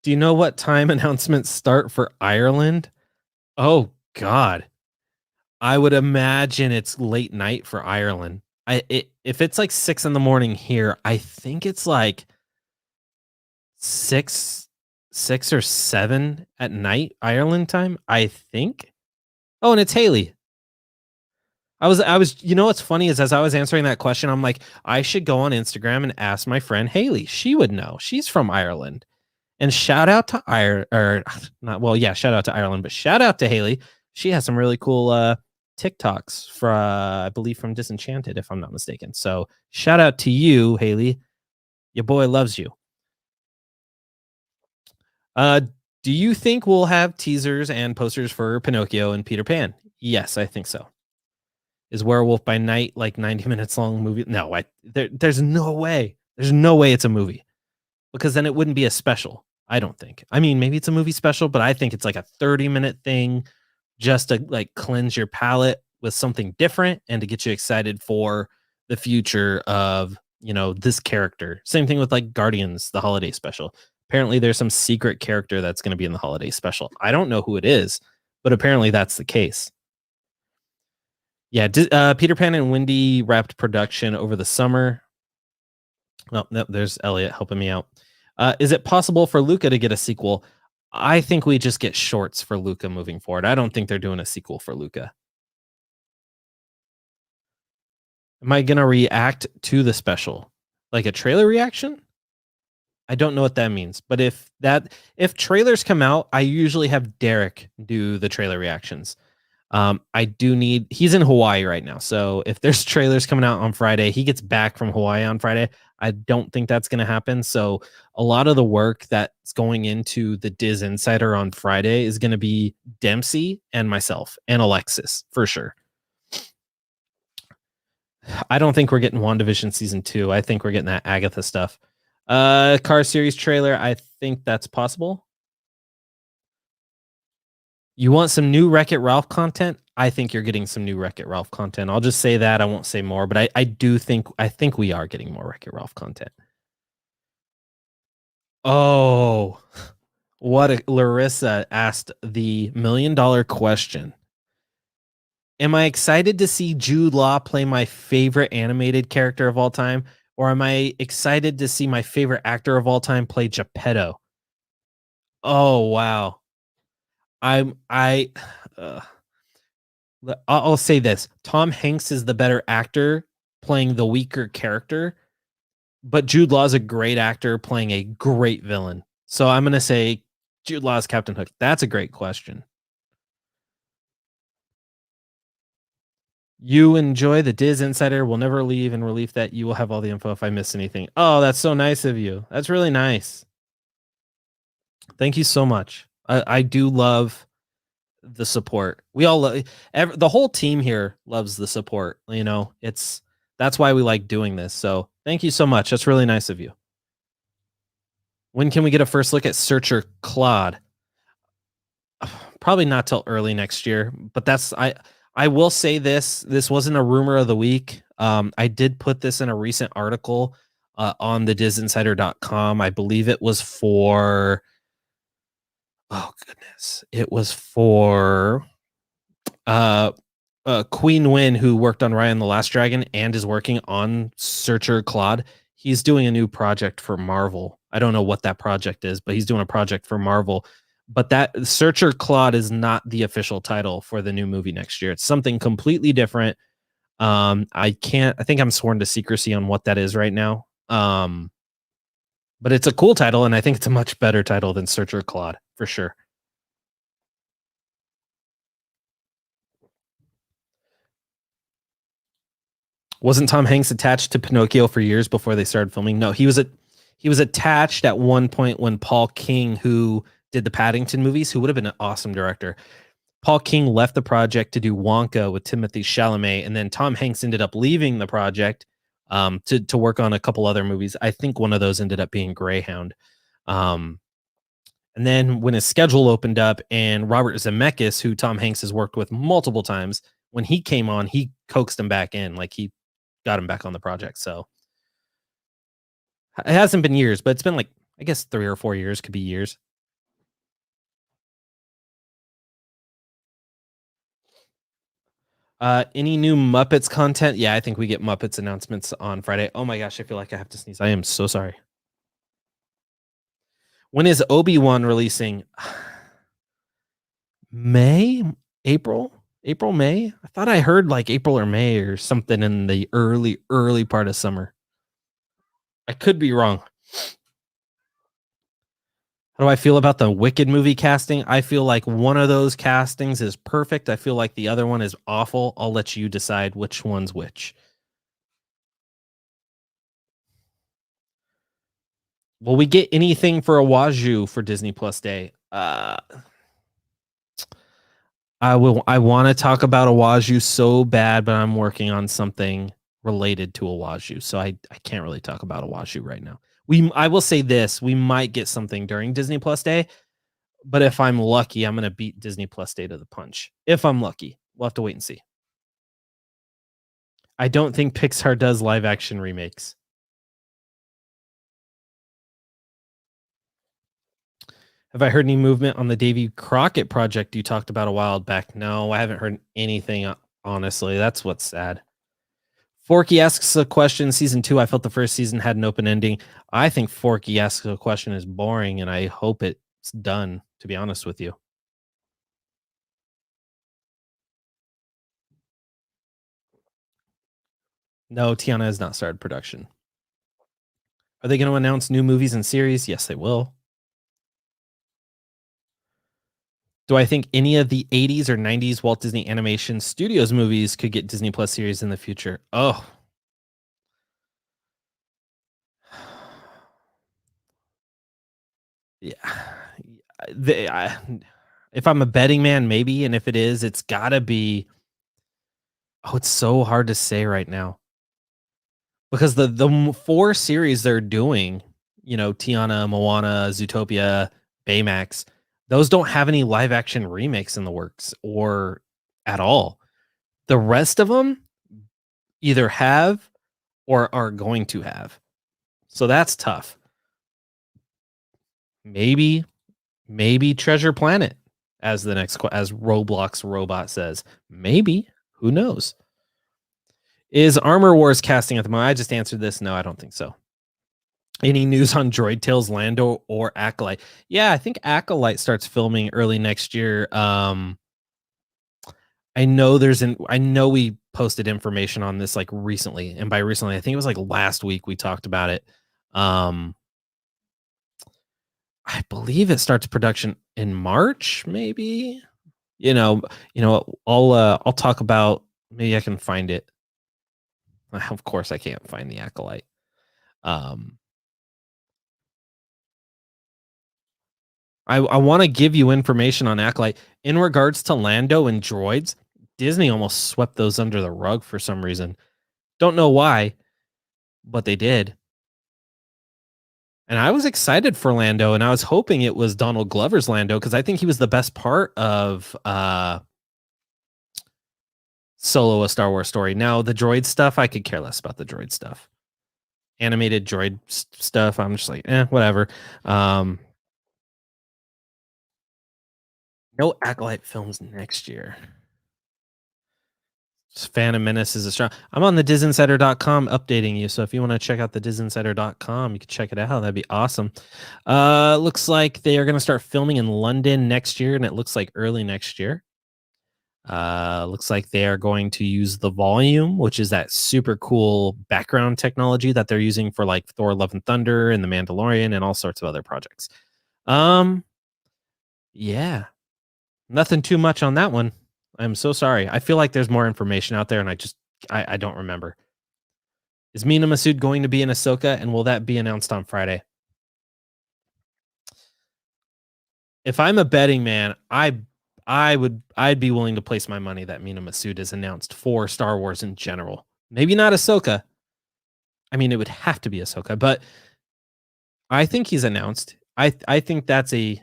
Do you know what time announcements start for Ireland? Oh God. I would imagine it's late night for Ireland. If it's like 6 in the morning here, I think it's like 6 or 7 at night Ireland time, I think. Oh, and it's Haley. I was you know what's funny is as I was answering that question, I'm like, I should go on Instagram and ask my friend Haley. She would know. She's from Ireland. And shout out to shout out to Ireland, but shout out to Haley. She has some really cool TikToks for I believe from Disenchanted, if I'm not mistaken. So shout out to you, Haley. Your boy loves you. Do you think we'll have teasers and posters for Pinocchio and Peter Pan? Yes, I think so. Is Werewolf by Night like 90 minutes long movie? No, there's no way. There's no way it's a movie, because then it wouldn't be a special. I don't think. I mean, maybe it's a movie special, but I think it's like a 30-minute thing just to like cleanse your palate with something different and to get you excited for the future of, this character. Same thing with like Guardians, the holiday special. Apparently there's some secret character that's going to be in the holiday special. I don't know who it is, but apparently that's the case. Yeah, Peter Pan and Wendy wrapped production over the summer. Oh, no, there's Elliot helping me out. Is it possible for Luca to get a sequel? I think we just get shorts for Luca moving forward. I don't think they're doing a sequel for Luca. Am I going to react to the special? Like a trailer reaction? I don't know what that means. But if trailers come out, I usually have Derek do the trailer reactions. He's in Hawaii right now. So if there's trailers coming out on Friday, he gets back from Hawaii on Friday. I don't think that's going to happen. So a lot of the work that's going into the DisInsider on Friday is going to be Dempsey and myself and Alexis for sure. I don't think we're getting WandaVision season 2. I think we're getting that Agatha stuff. Car series trailer. I think that's possible. You want some new Wreck-It Ralph content? I think you're getting some new Wreck-It Ralph content. I'll just say that. I won't say more, but I think we are getting more Wreck-It Ralph content. Oh, Larissa asked the $1 million question. Am I excited to see Jude Law play my favorite animated character of all time? Or am I excited to see my favorite actor of all time play Geppetto? Oh, wow. I'll say this. Tom Hanks is the better actor playing the weaker character, but Jude Law is a great actor playing a great villain. So I'm going to say Jude Law is Captain Hook. That's a great question. You enjoy the DisInsider. Will never leave in relief that you will have all the info if I miss anything. Oh, that's so nice of you. That's really nice. Thank you so much. I do love the support. We all the whole team here loves the support. That's why we like doing this. So thank you so much. That's really nice of you. When can we get a first look at Searcher Claude? Probably not till early next year, but I will say this wasn't a rumor of the week. I did put this in a recent article on the disinsider.com. I believe it was for it was for Queen Win, who worked on Raya and the Last Dragon and is working on Searcher Claude. He's doing a new project for Marvel. I don't know what that project is, but he's doing a project for Marvel. But that Searcher Claude is not the official title for the new movie next year. It's something completely different. I think I'm sworn to secrecy on what that is right now. But it's a cool title, and I think it's a much better title than Searcher Claude for sure. Wasn't Tom Hanks attached to Pinocchio for years before they started filming? No, he was attached at one point when Paul King, who did the Paddington movies, who would have been an awesome director. Paul King left the project to do Wonka with Timothée Chalamet, and then Tom Hanks ended up leaving the project to work on a couple other movies. I think one of those ended up being Greyhound. And And then when his schedule opened up and Robert Zemeckis, who Tom Hanks has worked with multiple times, when he came on, he coaxed him back in. Like he got him back on the project. So it hasn't been years, but it's been like, I guess 3 or 4 years, could be years. Any new Muppets content? Yeah, I think we get Muppets announcements on Friday. Oh my gosh, I feel like I have to sneeze. I am so sorry. When is Obi-Wan releasing? May? April? April, May? I thought I heard like April or May or something in the early part of summer. I could be wrong. How do I feel about the Wicked movie casting? I feel like one of those castings is perfect. I feel like the other one is awful. I'll let you decide which one's which. Will we get anything for Awaju for Disney Plus Day? I want to talk about Awaju so bad, but I'm working on something related to Awaju, so I can't really talk about Awaju right now. I will say this: we might get something during Disney Plus Day, but if I'm lucky, I'm going to beat Disney Plus Day to the punch. If I'm lucky, we'll have to wait and see. I don't think Pixar does live action remakes. Have I heard any movement on the Davy Crockett project you talked about a while back? No, I haven't heard anything, honestly. That's what's sad. Forky asks a question. Season 2, I felt the first season had an open ending. I think Forky asks a question is boring, and I hope it's done, to be honest with you. No, Tiana has not started production. Are they going to announce new movies and series? Yes, they will. Do I think any of the 80s or 90s Walt Disney Animation Studios movies could get Disney Plus series in the future? Oh. Yeah. If I'm a betting man, maybe. And if it is, it's got to be. Oh, it's so hard to say right now. Because the 4 series they're doing, Tiana, Moana, Zootopia, Baymax, those don't have any live action remakes in the works or at all. The rest of them either have or are going to have. So that's tough. Maybe Treasure Planet as the next as Roblox robot says. Maybe, who knows? Is Armor Wars casting at the moment? I just answered this. No, I don't think so. Any news on Droid Tales, Lando, or Acolyte? Yeah, I think Acolyte starts filming early next year. I know we posted information on this like recently, and by recently, I think it was like last week we talked about it. I believe it starts production in March, maybe. I'll talk about. Maybe I can find it. Of course, I can't find the Acolyte. I want to give you information on Acolyte. In regards to Lando and droids, Disney almost swept those under the rug for some reason. Don't know why, but they did. And I was excited for Lando, and I was hoping it was Donald Glover's Lando because I think he was the best part of Solo: A Star Wars Story. Now, the droid stuff, I could care less about the droid stuff. Animated droid stuff, I'm just like, whatever. No Acolyte films next year. Phantom Menace is a strong. I'm on the DisInsider.com updating you. So if you want to check out the DisInsider.com, you can check it out. That'd be awesome. Looks like they are going to start filming in London next year, and it looks like early next year. Looks like they are going to use the Volume, which is that super cool background technology that they're using for like Thor: Love and Thunder and The Mandalorian and all sorts of other projects. Yeah. Nothing too much on that one. I'm so sorry. I feel like there's more information out there, and I don't remember. Is Meena Massoud going to be in Ahsoka, and will that be announced on Friday? If I'm a betting man, I'd be willing to place my money that Meena Massoud is announced for Star Wars in general. Maybe not Ahsoka. I mean, it would have to be Ahsoka, but I think he's announced. I think that's a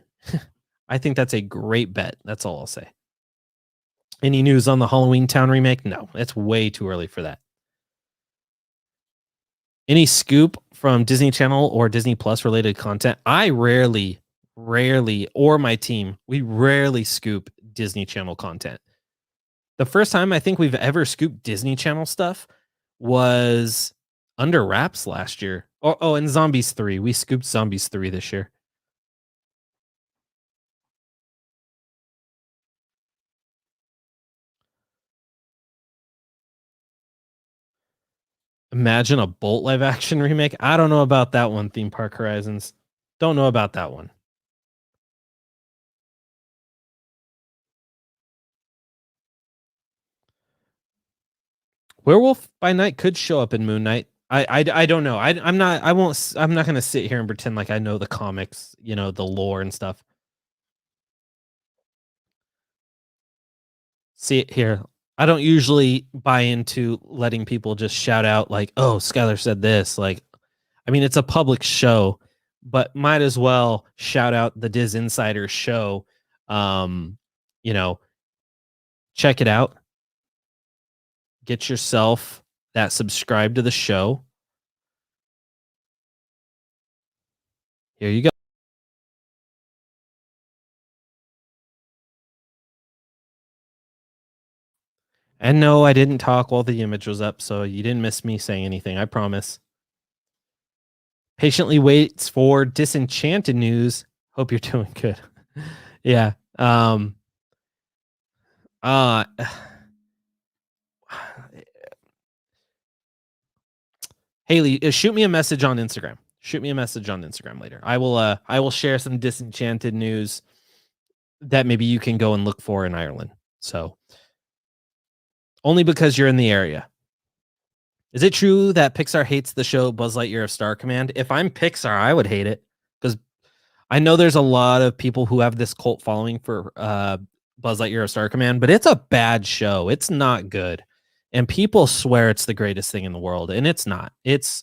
I think that's a great bet. That's all I'll say. Any news on the Halloweentown remake? No, it's way too early for that. Any scoop from Disney Channel or Disney Plus related content? I rarely, or my team, we rarely scoop Disney Channel content. The first time I think we've ever scooped Disney Channel stuff was Under Wraps last year. Oh, and Zombies 3. We scooped Zombies 3 this year. Imagine a Bolt live action remake. I don't know about that one, Theme Park Horizons. Don't know about that one. Werewolf by Night could show up in Moon Knight. I don't know. I'm not going to sit here and pretend like I know the comics, the lore and stuff. See it here. I don't usually buy into letting people just shout out like, "Oh, Skyler said this." Like, I mean, it's a public show, but might as well shout out the DisInsider show. Check it out. Get yourself that subscribe to the show. Here you go. And no, I didn't talk while the image was up, so you didn't miss me saying anything, I promise. Patiently waits for Disenchanted news. Hope you're doing good. Yeah. Haley, shoot me a message on Instagram. Shoot me a message on Instagram later. I will share some Disenchanted news that maybe you can go and look for in Ireland. So only because you're in the area. Is it true that Pixar hates the show Buzz Lightyear of Star Command? If I'm Pixar, I would hate it because I know there's a lot of people who have this cult following for Buzz Lightyear of Star Command, but it's a bad show. It's not good. And people swear it's the greatest thing in the world, and it's not. There's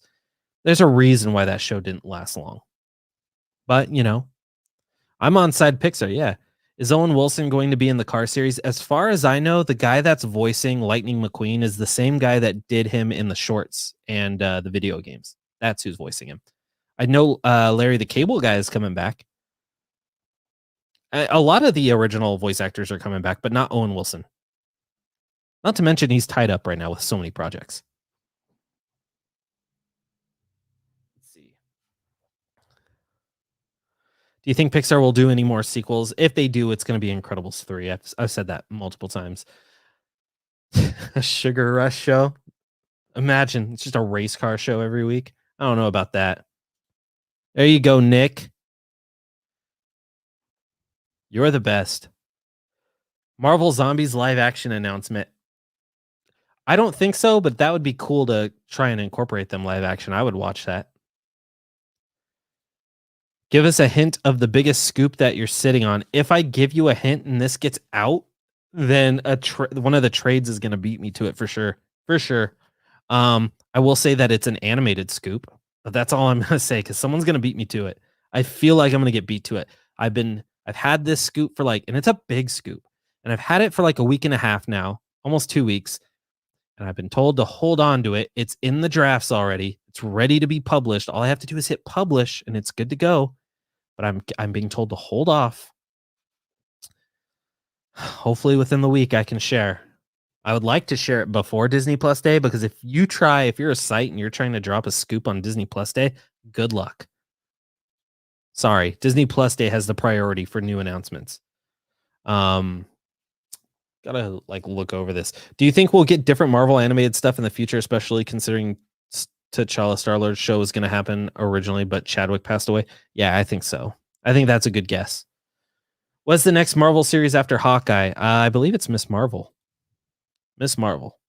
a reason why that show didn't last long. But, I'm on side Pixar, yeah. Is Owen Wilson going to be in the Car series? As far as I know, the guy that's voicing Lightning McQueen is the same guy that did him in the shorts and the video games. That's who's voicing him. I know Larry the Cable Guy is coming back. A lot of the original voice actors are coming back, but not Owen Wilson. Not to mention he's tied up right now with so many projects. Let's see. Do you think Pixar will do any more sequels? If they do, it's going to be Incredibles 3. I've said that multiple times. A Sugar Rush show? Imagine, it's just a race car show every week. I don't know about that. There you go, Nick. You're the best. Marvel Zombies live action announcement. I don't think so, but that would be cool to try and incorporate them live action. I would watch that. Give us a hint of the biggest scoop that you're sitting on. If I give you a hint and this gets out, then one of the trades is going to beat me to it for sure. For sure. I will say that it's an animated scoop, but that's all I'm going to say because someone's going to beat me to it. I feel like I'm going to get beat to it. I've had this scoop for and it's a big scoop, and I've had it for a week and a half now, almost 2 weeks. And I've been told to hold on to it. It's in the drafts already. It's ready to be published. All I have to do is hit publish and it's good to go. But I'm being told to hold off. Hopefully within the week I can share. I would like to share it before Disney Plus Day because if you're a site and you're trying to drop a scoop on Disney Plus Day, good luck. Sorry, Disney Plus Day has the priority for new announcements. Gotta look over this. Do you think we'll get different Marvel animated stuff in the future, especially considering T'Challa Star-Lord's show was going to happen originally, but Chadwick passed away? Yeah, I think so. I think that's a good guess. What's the next Marvel series after Hawkeye? I believe it's Miss Marvel. Miss Marvel.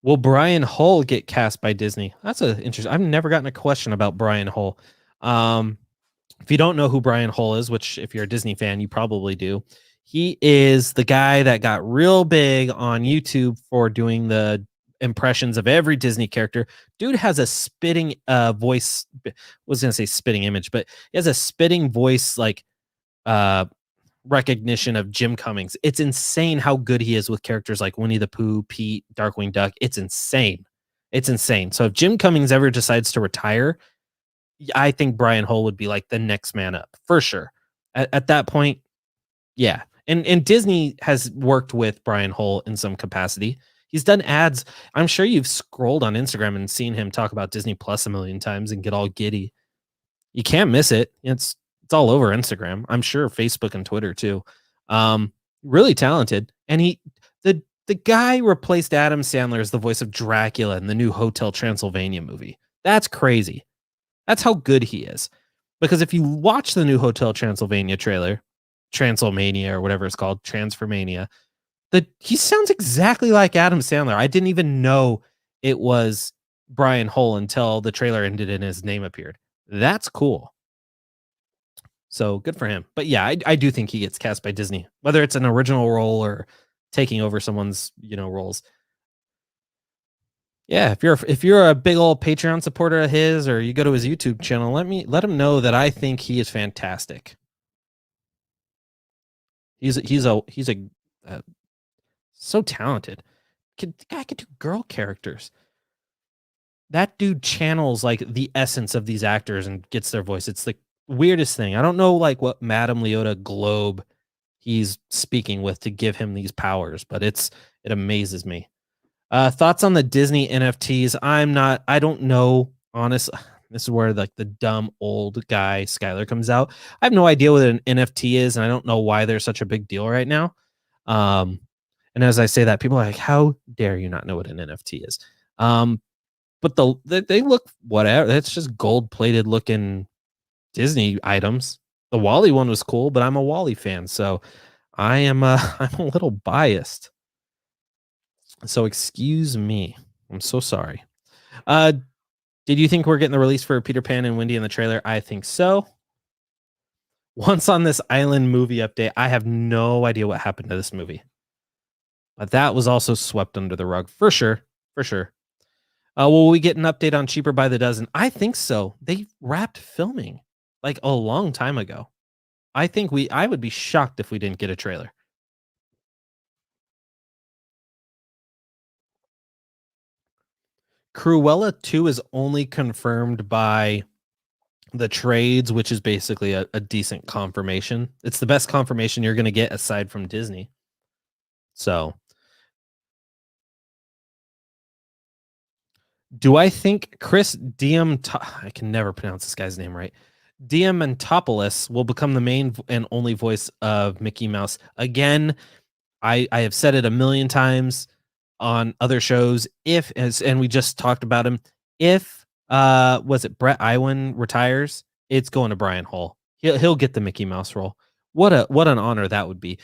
Will Brian Hull get cast by Disney? That's a interesting. I've never gotten a question about Brian Hull. If you don't know who Brian Hull is, which if you're a Disney fan, you probably do. He is the guy that got real big on YouTube for doing the impressions of every Disney character. Dude has a spitting voice. Was gonna say spitting image, but he has a spitting voice like uh recognition of Jim Cummings. It's insane how good he is with characters like Winnie the Pooh, Pete, Darkwing Duck. It's insane. It's insane. So if Jim Cummings ever decides to retire, I think Brian Hull would be like the next man up for sure. At that point, yeah. And Disney has worked with Brian Hull in some capacity. He's done ads. I'm sure you've scrolled on Instagram and seen him talk about Disney Plus a million times and get all giddy. You can't miss it. It's all over Instagram. I'm sure Facebook and Twitter too. Really talented. And the guy replaced Adam Sandler as the voice of Dracula in the new Hotel Transylvania movie. That's crazy. That's how good he is. Because if you watch the new Hotel Transylvania trailer, Transylmania or whatever it's called, Transformania, he sounds exactly like Adam Sandler. I didn't even know it was Brian Hull until the trailer ended and his name appeared. That's cool. So good for him. But yeah, I do think he gets cast by Disney, whether it's an original role or taking over someone's, roles. Yeah, if you're a big old Patreon supporter of his, or you go to his YouTube channel, let him know that I think he is fantastic. He's so talented. The guy could do girl characters. That dude channels like the essence of these actors and gets their voice. It's the weirdest thing. I don't know like what Madame Leota globe he's speaking with to give him these powers, but it amazes me. Thoughts on the Disney NFTs? I don't know. Honest, this is where like the dumb old guy Skyler comes out. I have no idea what an NFT is, and I don't know why they're such a big deal right now. And as I say that, people are like, "How dare you not know what an NFT is?" But they look whatever. It's just gold plated looking Disney items. The Wally one was cool, but I'm a Wally fan, so I'm a little biased. So excuse me. I'm so sorry. Did you think we're getting the release for Peter Pan and Wendy in the trailer? I think so. Once on this island movie update, I have no idea what happened to this movie. But that was also swept under the rug for sure. For sure. Will we get an update on Cheaper by the Dozen? I think so. They wrapped filming like a long time ago. I would be shocked if we didn't get a trailer. Cruella 2 is only confirmed by the trades, which is basically a decent confirmation. It's the best confirmation you're going to get aside from Disney. So, do I think Chris I can never pronounce this guy's name right. Diamantopoulos will become the main and only voice of Mickey Mouse. Again, I have said it a million times on other shows. And we just talked about him. If was it Brett Iwan retires, it's going to Brian Hull. He'll get the Mickey Mouse role. What an honor that would be.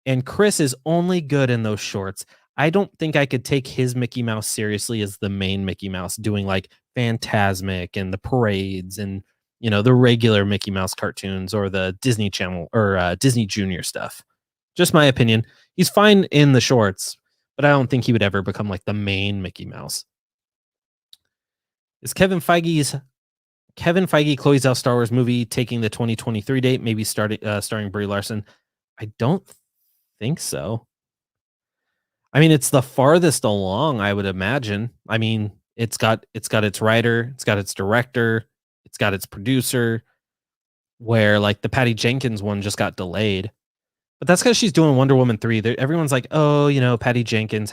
And Chris is only good in those shorts. I don't think I could take his Mickey Mouse seriously as the main Mickey Mouse, doing like Fantasmic and the parades and the regular Mickey Mouse cartoons or the Disney Channel or Disney Junior stuff. Just my opinion. He's fine in the shorts, but I don't think he would ever become like the main Mickey Mouse. Is Kevin Feige Chloe Zhao Star Wars movie taking the 2023 date, maybe starring Brie Larson? I don't think so. I mean, it's the farthest along, I would imagine. I mean, it's got its writer, it's got its director, it's got its producer, where like the Patty Jenkins one just got delayed. But that's because she's doing Wonder Woman 3. Everyone's like, oh, Patty Jenkins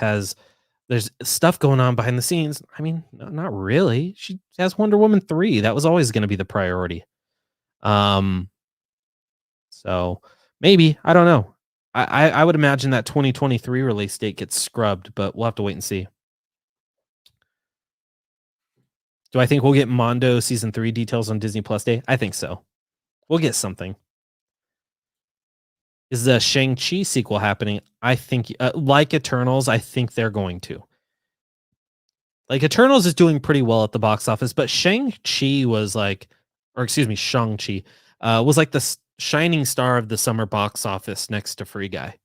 there's stuff going on behind the scenes. I mean, no, not really. She has Wonder Woman 3. That was always going to be the priority. So maybe, I don't know. I would imagine that 2023 release date gets scrubbed, but we'll have to wait and see. Do I think we'll get Mondo season 3 details on Disney Plus Day? I think so. We'll get something. Is the Shang-Chi sequel happening? I think, like Eternals, I think they're going to. Like Eternals is doing pretty well at the box office, but Shang-Chi was like, Shang-Chi was like the shining star of the summer box office next to Free Guy.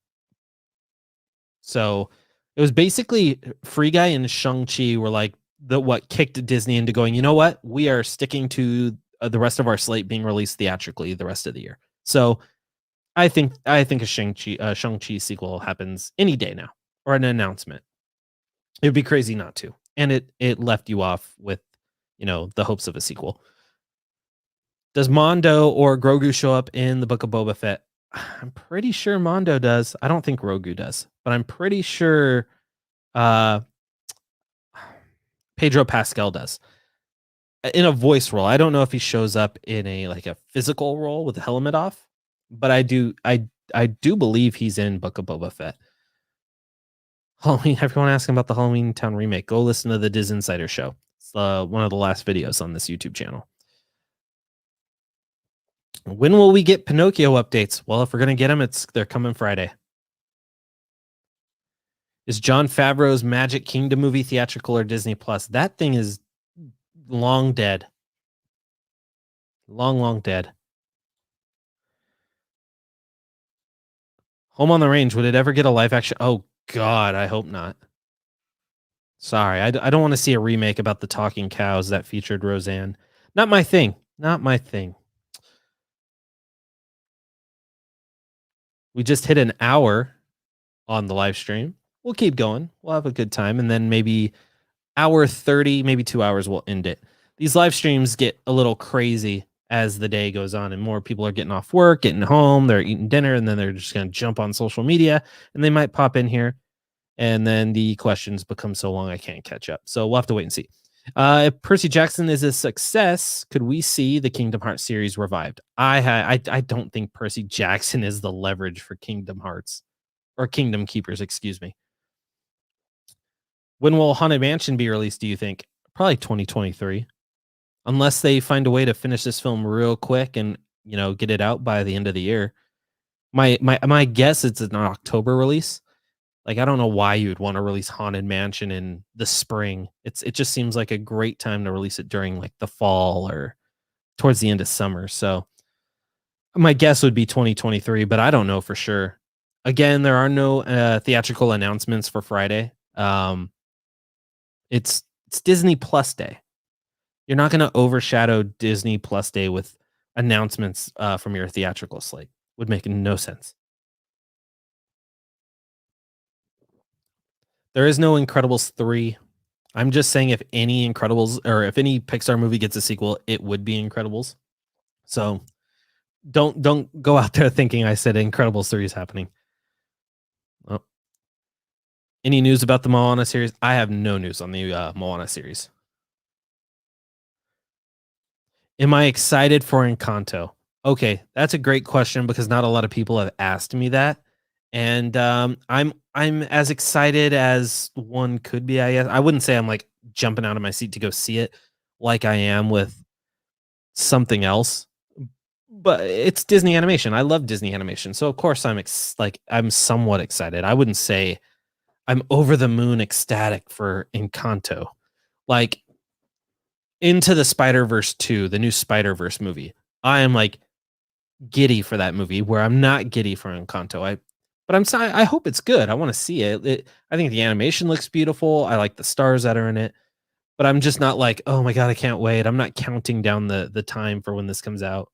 So It was basically Free Guy and Shang-Chi were like what kicked Disney into going, you know what? We are sticking to the rest of our slate being released theatrically the rest of the year. So I think a Shang-Chi sequel happens any day now, or an announcement. It would be crazy not to. And it left you off with, the hopes of a sequel. Does Mondo or Grogu show up in the Book of Boba Fett? I'm pretty sure Mondo does. I don't think Grogu does, but I'm pretty sure Pedro Pascal does. In a voice role. I don't know if he shows up in a physical role with the helmet off, but I do believe he's in Book of Boba Fett. Halloween, everyone asking about the Halloweentown remake. Go listen to the DisInsider show. It's one of the last videos on this YouTube channel. When will we get Pinocchio updates? Well, if we're gonna get them, they're coming Friday. Is Jon Favreau's Magic Kingdom movie theatrical or Disney Plus? That thing is long dead. Long dead. Home on the Range, would it ever get a live action? Oh God, I hope not. Sorry, I don't want to see a remake about the talking cows that featured Roseanne. Not my thing. Not my thing. We just hit an hour on the live stream. We'll keep going. We'll have a good time. And then maybe hour 30, maybe 2 hours, we'll end it. These live streams get a little crazy as the day goes on and more people are getting off work, getting home, they're eating dinner, and then they're just going to jump on social media and they might pop in here. And then the questions become so long I can't catch up. So we'll have to wait and see. If Percy Jackson is a success, could we see the Kingdom Hearts series revived? I don't think Percy Jackson is the leverage for Kingdom Hearts or Kingdom Keepers, excuse me. When will Haunted Mansion be released, do you think? Probably 2023. Unless they find a way to finish this film real quick and, get it out by the end of the year. My guess it's an October release. Like, I don't know why you would want to release Haunted Mansion in the spring. It just seems like a great time to release it during like the fall or towards the end of summer. So my guess would be 2023, but I don't know for sure. Again, there are no theatrical announcements for Friday. It's Disney Plus Day. You're not going to overshadow Disney Plus Day with announcements from your theatrical slate. Would make no sense. There is no Incredibles 3. I'm just saying if any Incredibles or if any Pixar movie gets a sequel, it would be Incredibles. So don't go out there thinking I said Incredibles 3 is happening. Oh. Any news about the Moana series? I have no news on the Moana series. Am I excited for Encanto? Okay, that's a great question because not a lot of people have asked me that. And I'm as excited as one could be, I guess. I wouldn't say I'm like jumping out of my seat to go see it like I am with something else. But it's Disney animation. I love Disney animation. So of course I'm somewhat excited. I wouldn't say I'm over the moon ecstatic for Encanto. Like Into the Spider-Verse 2, the new Spider-Verse movie. I am like giddy for that movie where I'm not giddy for Encanto. I hope it's good. I want to see it. I think the animation looks beautiful. I like the stars that are in it, but I'm just not like, oh my God, I can't wait. I'm not counting down the time for when this comes out.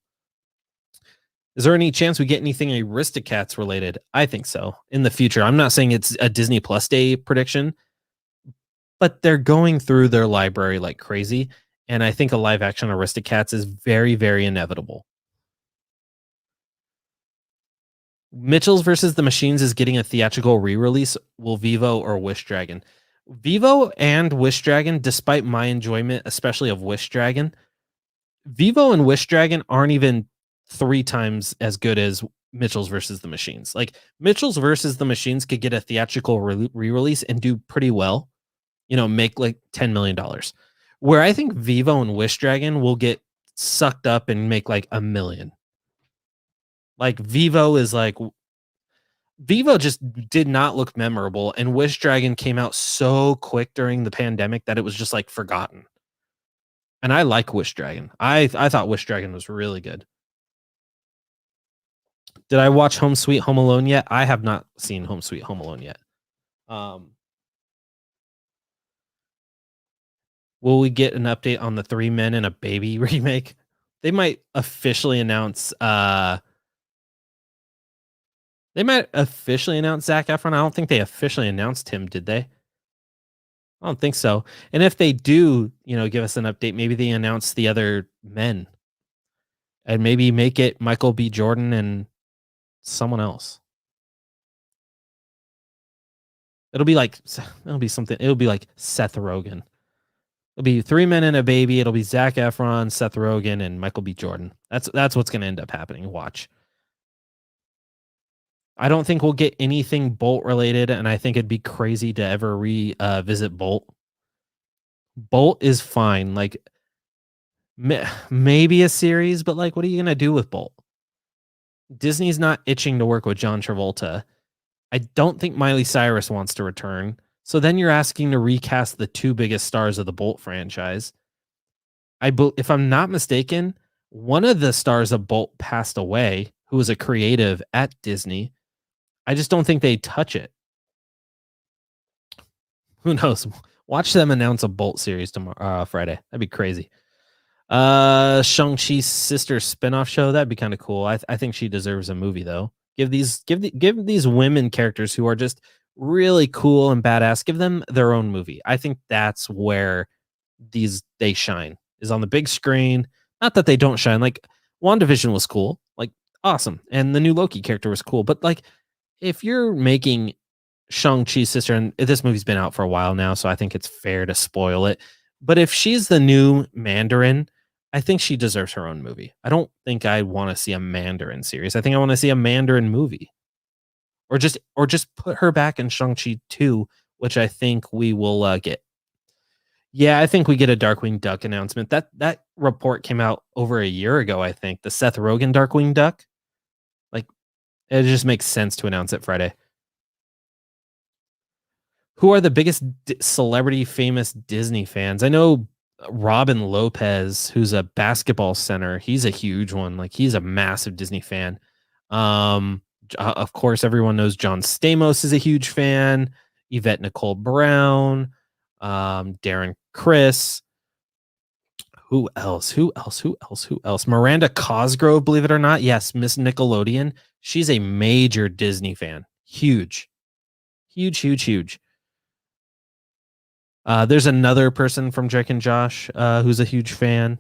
Is there any chance we get anything Aristocats related? I think so in the future. I'm not saying it's a Disney Plus Day prediction, but they're going through their library like crazy. And I think a live action Aristocats is very, very inevitable. Mitchell's versus the Machines is getting a theatrical re-release. Will Vivo or Wish Dragon? Vivo and Wish Dragon, despite my enjoyment, especially of Wish Dragon, Vivo and Wish Dragon aren't even 3 times as good as Mitchell's versus the Machines. Like Mitchell's versus the Machines could get a theatrical re-release and do pretty well, make like $10 million. Where I think Vivo and Wish Dragon will get sucked up and make like $1 million. Like Vivo just did not look memorable, and Wish Dragon came out so quick during the pandemic that it was just like forgotten. And I like Wish Dragon. I thought Wish Dragon was really good. Did I watch Home Sweet Home Alone yet? I have not seen Home Sweet Home Alone yet. Will we get an update on the Three Men and a Baby remake? They might officially announce Zac Efron. I don't think they officially announced him, did they? I don't think so. And if they do, give us an update, maybe they announce the other men and maybe make it Michael B. Jordan and someone else. It'll be like Seth Rogen. It'll be Three Men and a Baby. It'll be Zac Efron, Seth Rogen, and Michael B. Jordan. That's what's going to end up happening. Watch. I don't think we'll get anything Bolt related, and I think it'd be crazy to ever revisit Bolt. Bolt is fine. Like, maybe a series, but like, what are you gonna do with Bolt? Disney's not itching to work with John Travolta. I don't think Miley Cyrus wants to return. So then you're asking to recast the two biggest stars of the Bolt franchise. If I'm not mistaken, one of the stars of Bolt passed away, who was a creative at Disney. I just don't think they touch it. Who knows? Watch them announce a Bolt series tomorrow, Friday. That'd be crazy. Shang-Chi's sister spinoff show. That'd be kind of cool. I think she deserves a movie though. Give these women characters who are just really cool and badass. Give them their own movie. I think that's where they shine, is on the big screen. Not that they don't shine. Like, WandaVision was cool, like awesome, and the new Loki character was cool. But like, if you're making Shang-Chi's sister, and this movie's been out for a while now, so I think it's fair to spoil it. But if she's the new Mandarin, I think she deserves her own movie. I don't think I want to see a Mandarin series. I think I want to see a Mandarin movie. Or just put her back in Shang-Chi 2, which I think we will get. Yeah, I think we get a Darkwing Duck announcement. That report came out over a year ago, I think. The Seth Rogen Darkwing Duck. Like, it just makes sense to announce it Friday. Who are the biggest celebrity famous Disney fans? I know Robin Lopez, who's a basketball center. He's a huge one. Like, he's a massive Disney fan. Of course, everyone knows John Stamos is a huge fan. Yvette Nicole Brown, Darren Criss. Who else? Miranda Cosgrove, believe it or not. Yes, Miss Nickelodeon. She's a major Disney fan. Huge. There's another person from Drake and Josh who's a huge fan.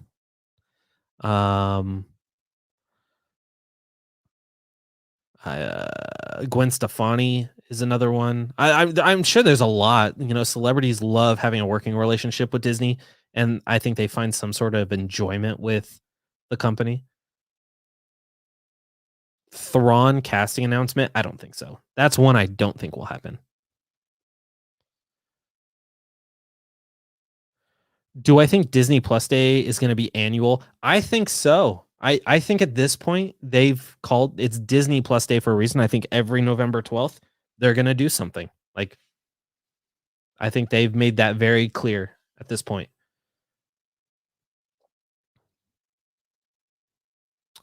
Gwen Stefani is another one. I'm sure there's a lot. Celebrities love having a working relationship with Disney, and I think they find some sort of enjoyment with the company. Thrawn casting announcement? I don't think so. That's one I don't think will happen. Do I think Disney Plus Day is going to be annual? I think so. I think at this point they've called it's Disney Plus Day for a reason. I think every November 12th they're going to do something. Like, I think they've made that very clear at this point.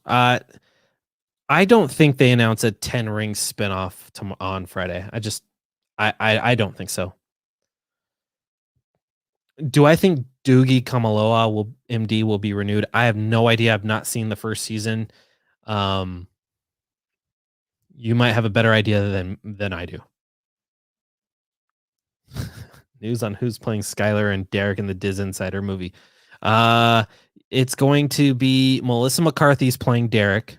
I don't think they announce a 10 Rings spinoff on Friday. I don't think so. Do I think Doogie Kamealoha MD will be renewed? I have no idea. I've not seen the first season. You might have a better idea than I do. News on who's playing Skyler and Derek in the DisInsider movie. It's going to be Melissa McCarthy's playing Derek,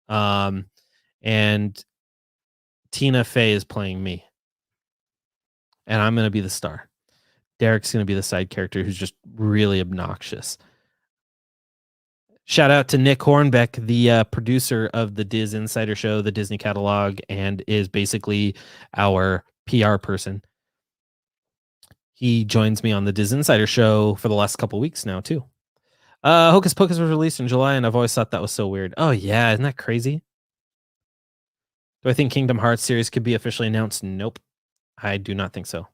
and Tina Fey is playing me, and I'm going to be the star. Derek's going to be the side character who's just really obnoxious. Shout out to Nick Hornbeck, the producer of the DisInsider show, the Disney catalog, and is basically our PR person. He joins me on the DisInsider show for the last couple weeks now, too. Hocus Pocus was released in July, and I've always thought that was so weird. Oh, yeah. Isn't that crazy? Do I think Kingdom Hearts series could be officially announced? Nope. I do not think so.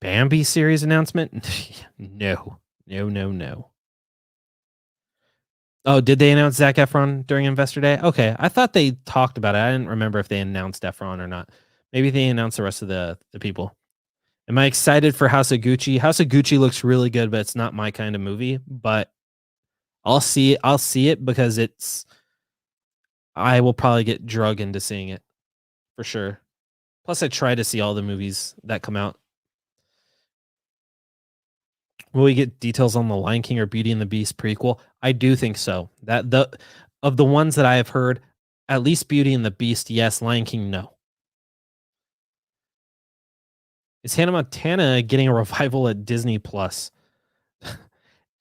Bambi series announcement? No. Oh, did they announce Zac Efron during Investor Day? Okay, I thought they talked about it. I didn't remember if they announced Efron or not. Maybe they announced the rest of the people. Am I excited for House of Gucci? House of Gucci looks really good, but it's not my kind of movie. But I'll see it because I will probably get drug into seeing it for sure. Plus, I try to see all the movies that come out. Will we get details on the Lion King or Beauty and the Beast prequel? I do think so. That of the ones that I have heard, at least Beauty and the Beast, yes. Lion King, no. Is Hannah Montana getting a revival at Disney Plus?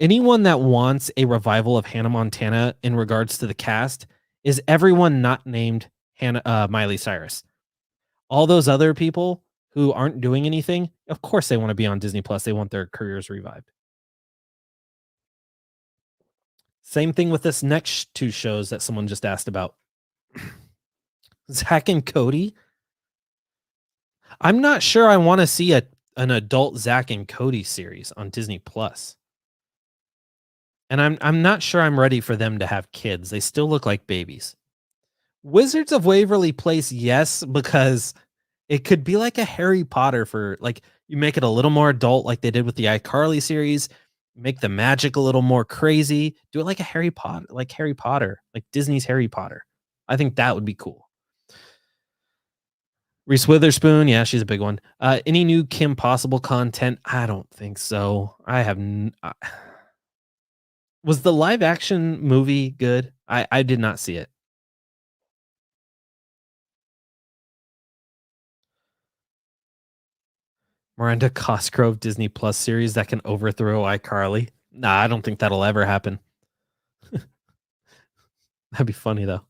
Anyone that wants a revival of Hannah Montana in regards to the cast is everyone not named Miley Cyrus. All those other people who aren't doing anything, of course they want to be on Disney Plus. They want their careers revived. Same thing with this next two shows that someone just asked about. Zack and Cody. I'm not sure I want to see an adult Zack and Cody series on Disney Plus. And I'm not sure I'm ready for them to have kids. They still look like babies. Wizards of Waverly Place, yes, because it could be like a Harry Potter for like you make it a little more adult, like they did with the iCarly series. Make the magic a little more crazy. Do it like a Harry Potter, like Disney's Harry Potter. I think that would be cool. Reese Witherspoon, yeah, she's a big one. Any new Kim Possible content? I don't think so. Was the live action movie good? I did not see it. Miranda Cosgrove Disney Plus series that can overthrow iCarly. Nah, I don't think that'll ever happen. That'd be funny though.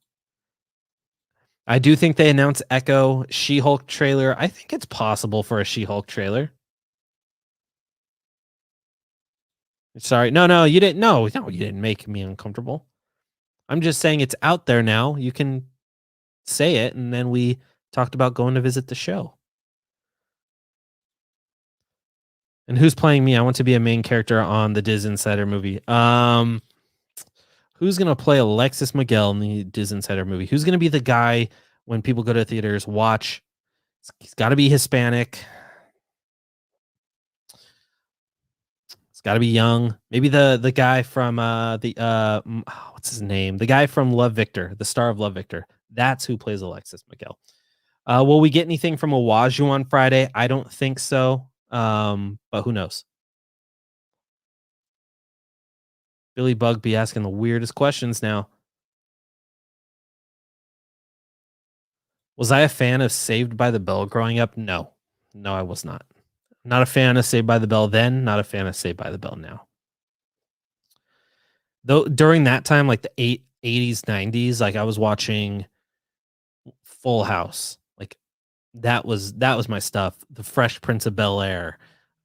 I do think they announced Echo She-Hulk trailer. I think it's possible for a She-Hulk trailer. Sorry. No, you didn't. No, you didn't make me uncomfortable. I'm just saying it's out there now. You can say it, and then we talked about going to visit the show. And who's playing me? I want to be a main character on the DisInsider movie. Who's gonna play Alexis Miguel in the DisInsider movie? Who's gonna be the guy when people go to theaters watch? He's got to be Hispanic. It's got to be young. Maybe the guy from what's his name? The guy from Love Victor, the star of Love Victor. That's who plays Alexis Miguel. Will we get anything from Awaju on Friday? I don't think so. But who knows? Billy Bug be asking the weirdest questions now. Was I a fan of Saved by the Bell growing up? No, I was not. Not a fan of Saved by the Bell then. Not a fan of Saved by the Bell now. Though during that time, like the 80s, 90s, like I was watching Full House. Like that was my stuff. The Fresh Prince of Bel-Air,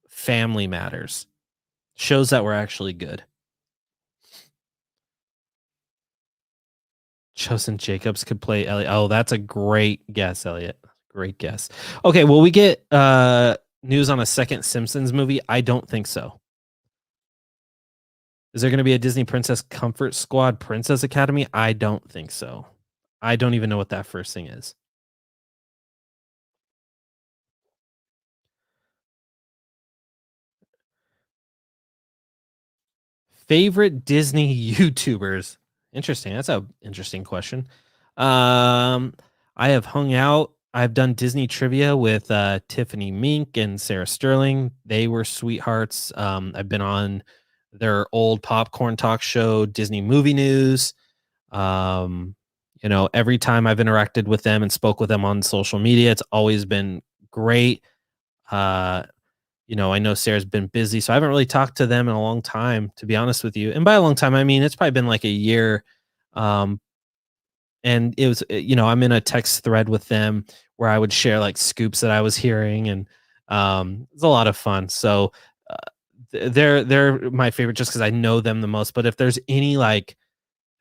Family Matters, shows that were actually good. Chosen Jacobs could play Elliot. Oh, that's a great guess, Elliot. Great guess. Okay, will we get news on a second Simpsons movie? I don't think so. Is there going to be a Disney Princess Comfort Squad Princess Academy? I don't think so. I don't even know what that first thing is. Favorite Disney YouTubers? Interesting. That's an interesting question. I have hung out. I've done Disney trivia with Tiffany Mink and Sarah Sterling. They were sweethearts. I've been on their old popcorn talk show, Disney Movie News. Every time I've interacted with them and spoke with them on social media, it's always been great. I know Sarah's been busy, so I haven't really talked to them in a long time, to be honest with you. And by a long time, I mean, it's probably been like a year. And it was, I'm in a text thread with them where I would share like scoops that I was hearing, and it's a lot of fun. So they're my favorite just because I know them the most. But if there's any like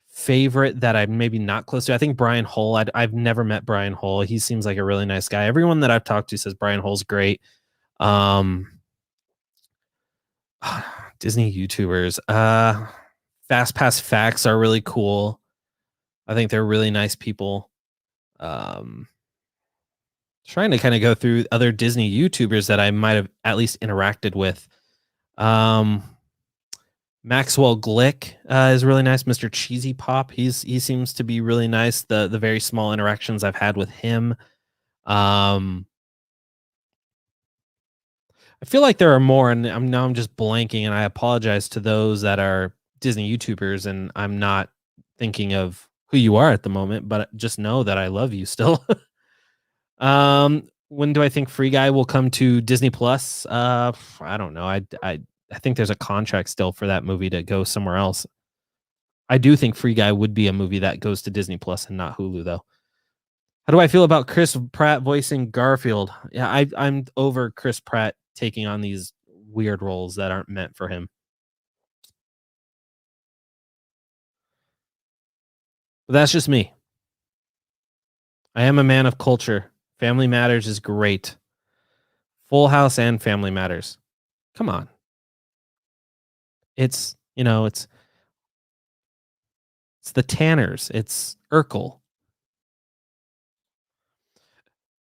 favorite that I'm maybe not close to, I think Brian Hull. I've never met Brian Hull. He seems like a really nice guy. Everyone that I've talked to says Brian Hull's great. Disney YouTubers. Fast Pass Facts are really cool. I think they're really nice people. Trying to kind of go through other Disney YouTubers that I might have at least interacted with. Maxwell Glick is really nice. Mr. Cheesy Pop, he seems to be really nice. The very small interactions I've had with him. I feel like there are more, and I'm just blanking, and I apologize to those that are Disney YouTubers, and I'm not thinking of who you are at the moment, but just know that I love you still. When do I think Free Guy will come to Disney Plus? I don't know. I think there's a contract still for that movie to go somewhere else. I do think Free Guy would be a movie that goes to Disney Plus and not Hulu, though. How do I feel about Chris Pratt voicing Garfield? Yeah, I'm over Chris Pratt taking on these weird roles that aren't meant for him. But that's just me. I am a man of culture. Family Matters is great. Full House and Family Matters. Come on. It's the Tanners. It's Urkel.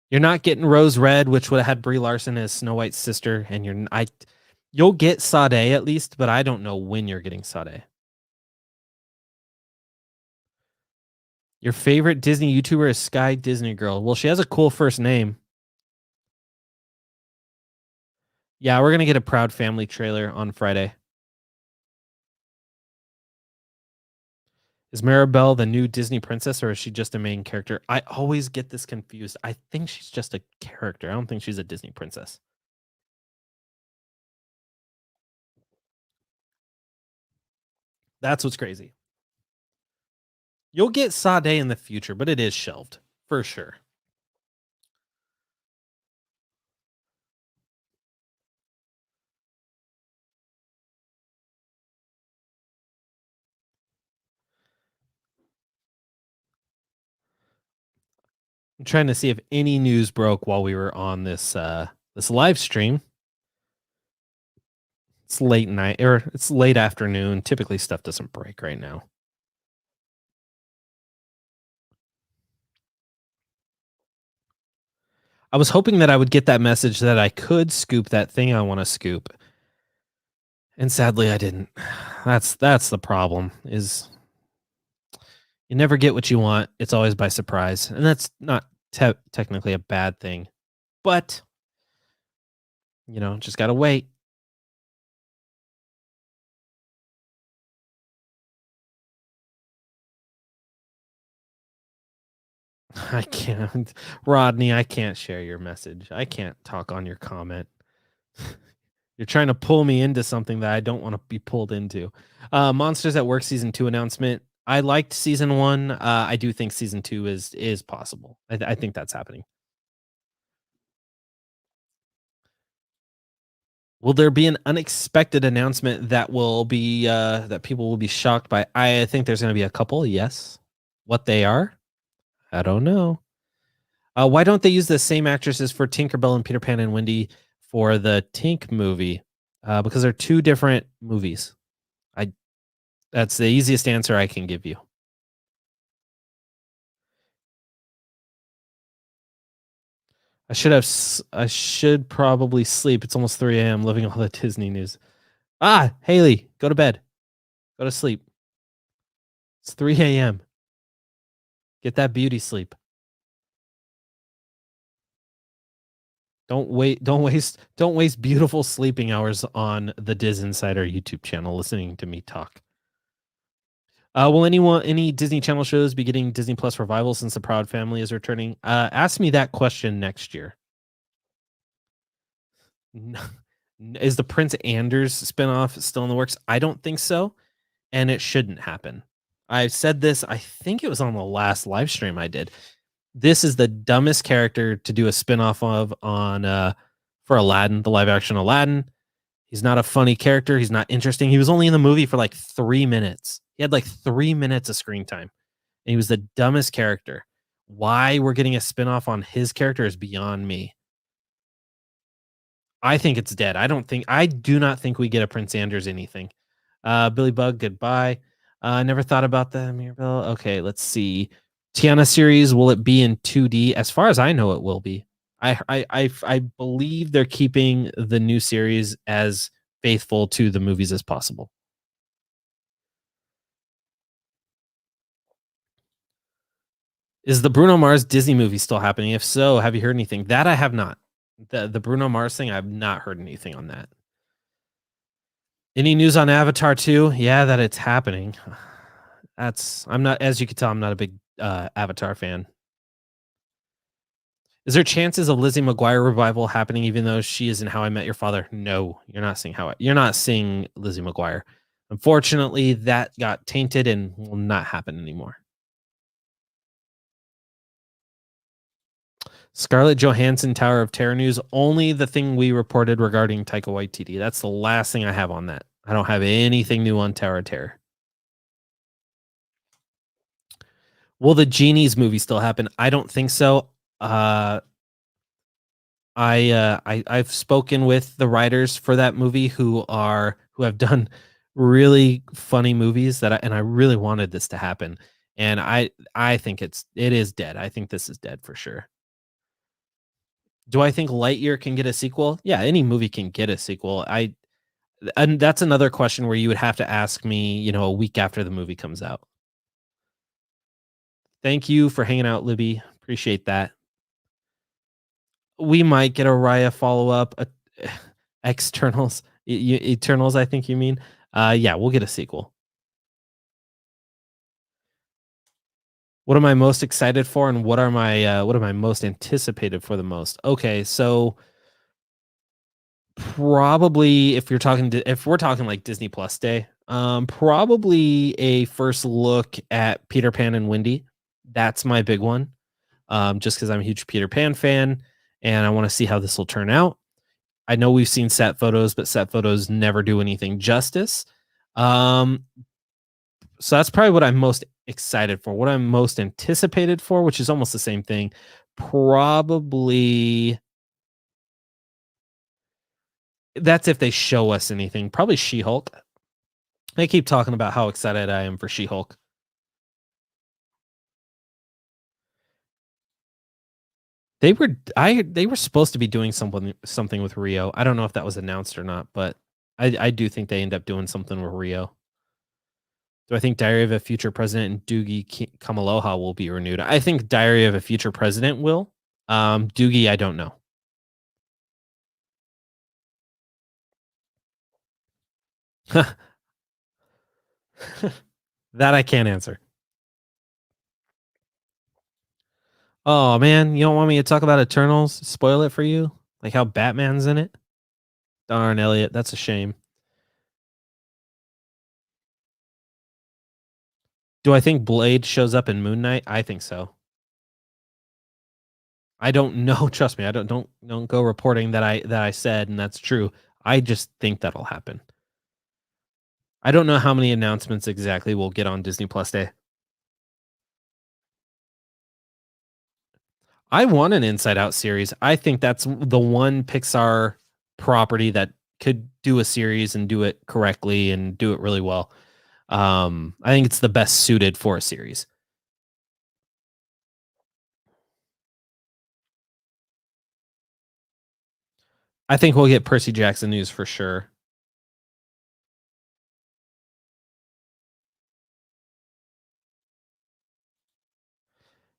You're not getting Rose Red, which would have had Brie Larson as Snow White's sister, and you'll get Sade at least, but I don't know when you're getting Sade. Your favorite Disney YouTuber is Sky Disney Girl. Well, she has a cool first name. Yeah, we're gonna get a Proud Family trailer on Friday. Is Maribel the new Disney princess, or is she just a main character? I always get this confused. I think she's just a character. I don't think she's a Disney princess. That's what's crazy. You'll get Sade in the future, but it is shelved for sure. I'm trying to see if any news broke while we were on this live stream. It's late night, or it's late afternoon. Typically stuff doesn't break right now. I was hoping that I would get that message that I could scoop that thing I want to scoop. And sadly I didn't. That's the problem, is you never get what you want. It's always by surprise. And that's not technically a bad thing. But just got to wait. I can't. Rodney, I can't share your message. I can't talk on your comment. You're trying to pull me into something that I don't want to be pulled into. Monsters at Work Season 2 announcement. I liked Season 1. I do think Season 2 is possible. I think that's happening. Will there be an unexpected announcement that will be that people will be shocked by? I think there's going to be a couple, yes. What they are, I don't know. Why don't they use the same actresses for Tinkerbell and Peter Pan and Wendy for the Tink movie? Because they're two different movies. That's the easiest answer I can give you. I should probably sleep. It's almost 3 a.m. living all the Disney news. Haley, go to bed. Go to sleep. It's 3 a.m. Get that beauty sleep. Don't waste beautiful sleeping hours on the DisInsider YouTube channel listening to me talk. Will any Disney Channel shows be getting Disney Plus revival since the Proud Family is returning? Ask me that question next year. Is the Prince Anders spinoff still in the works? I don't think so, and it shouldn't happen. I said this, I think it was on the last live stream I did. This is the dumbest character to do a spinoff of for Aladdin, the live action Aladdin. He's not a funny character. He's not interesting. He was only in the movie for like 3 minutes. He had like 3 minutes of screen time, and he was the dumbest character. Why we're getting a spinoff on his character is beyond me. I think it's dead. I do not think we get a Prince Anders anything. Billy Bug, goodbye. I never thought about the Mirabelle. Okay, let's see. Tiana series, will it be in 2D? As far as I know, it will be. I believe they're keeping the new series as faithful to the movies as possible. Is the Bruno Mars Disney movie still happening? If so, have you heard anything? That I have not. The Bruno Mars thing, I've not heard anything on that. Any news on Avatar 2? Yeah, that it's happening. I'm not, as you can tell, I'm not a big Avatar fan. Is there chances of Lizzie McGuire revival happening even though she is in How I Met Your Father? No, you're not seeing Lizzie McGuire. Unfortunately, that got tainted and will not happen anymore. Scarlett Johansson Tower of Terror news, only the thing we reported regarding Taika Waititi. That's the last thing I have on that. I don't have anything new on Tower of Terror. Will the Genies movie still happen? I don't think so. I've spoken with the writers for that movie who have done really funny movies and I really wanted this to happen. And I think it is dead. I think this is dead for sure. Do I think Lightyear can get a sequel? Yeah, any movie can get a sequel. And that's another question where you would have to ask me, a week after the movie comes out. Thank you for hanging out, Libby. Appreciate that. We might get a Raya follow-up. Externals. Eternals, I think you mean. Yeah, we'll get a sequel. What am I most excited for, and what am I most anticipated for the most? Okay, so probably if we're talking like Disney Plus Day, probably a first look at Peter Pan and Wendy. That's my big one. Just because I'm a huge Peter Pan fan, and I want to see how this will turn out. I know we've seen set photos, but set photos never do anything justice. So that's probably what I'm most excited for. What I'm most anticipated for, which is almost the same thing, probably that's if they show us anything. Probably She-Hulk. They keep talking about how excited I am for She-Hulk. They were supposed to be doing something with Rio. I don't know if that was announced or not, but I do think they end up doing something with Rio. Do I think Diary of a Future President and Doogie Kamaloha will be renewed? I think Diary of a Future President will. Doogie, I don't know. That I can't answer. Oh man, you don't want me to talk about Eternals? Spoil it for you? Like how Batman's in it? Darn, Elliot, that's a shame. Do I think Blade shows up in Moon Knight? I think so. I don't know. Trust me, I don't go reporting that I said and that's true. I just think that'll happen. I don't know how many announcements exactly we'll get on Disney Plus Day. I want an Inside Out series. I think that's the one Pixar property that could do a series and do it correctly and do it really well. I think it's the best suited for a series. I think we'll get Percy Jackson news for sure.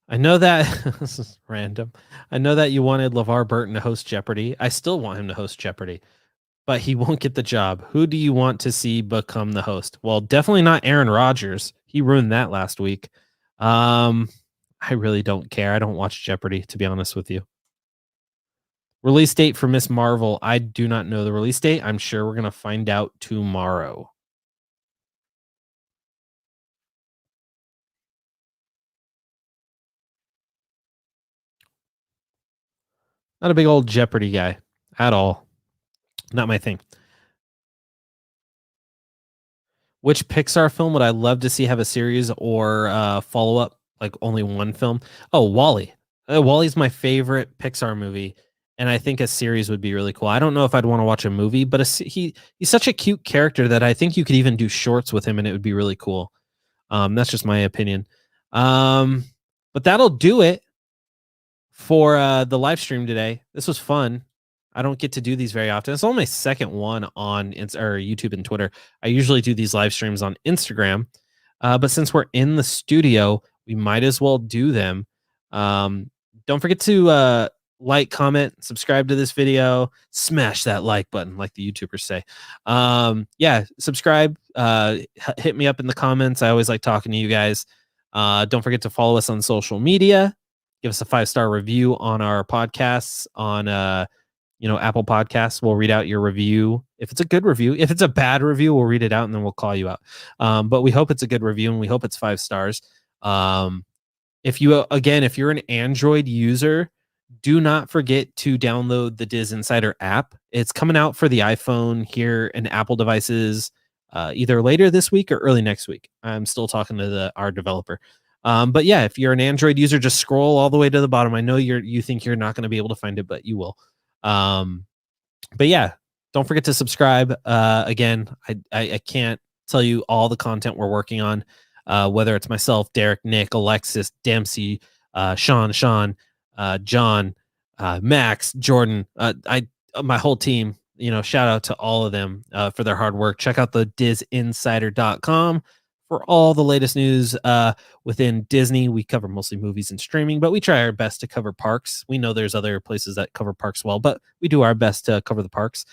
I know that this is random. I know that you wanted LeVar Burton to host Jeopardy. I still want him to host Jeopardy, but he won't get the job. Who do you want to see become the host? Well, definitely not Aaron Rodgers. He ruined that last week. I really don't care. I don't watch Jeopardy, to be honest with you. Release date for Miss Marvel. I do not know the release date. I'm sure we're going to find out tomorrow. Not a big old Jeopardy guy at all. Not my thing. Which Pixar film would I love to see have a series or follow up, like only one film? Oh, Wall-E. Wall-E's my favorite Pixar movie, and I think a series would be really cool. I don't know if I'd want to watch a movie, but he's such a cute character that I think you could even do shorts with him, and it would be really cool. That's just my opinion. But that'll do it for the live stream today. This was fun. I don't get to do these very often. It's only my second one on YouTube and Twitter. I usually do these live streams on Instagram, but since we're in the studio, we might as well do them. Don't forget to like, comment, subscribe to this video, smash that like button, like the YouTubers say. Yeah, subscribe. Hit me up in the comments. I always like talking to you guys. Don't forget to follow us on social media. Give us a 5-star review on our podcasts on Apple Podcasts. We'll read out your review if it's a good review. If it's a bad review, we'll read it out and then we'll call you out. But we hope it's a good review and we hope it's 5 stars. If you're an Android user, do not forget to download the DisInsider app. It's coming out for the iPhone here and Apple devices either later this week or early next week. I'm still talking to our developer. But yeah, if you're an Android user, just scroll all the way to the bottom. I know you think you're not going to be able to find it, but you will. But yeah, don't forget to subscribe. Again, I can't tell you all the content we're working on, whether it's myself, Derek, Nick, Alexis, Dempsey, Sean, John, Max, Jordan, my whole team. Shout out to all of them for their hard work. Check out the DisInsider.com for all the latest news within Disney. We cover mostly movies and streaming, but we try our best to cover parks. We know there's other places that cover parks well, but we do our best to cover the parks.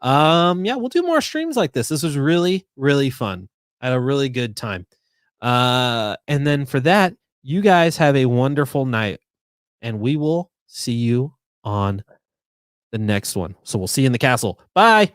Yeah, we'll do more streams like this. This was really, really fun. I had a really good time. And then for that, you guys have a wonderful night, and we will see you on the next one. So we'll see you in the castle. Bye.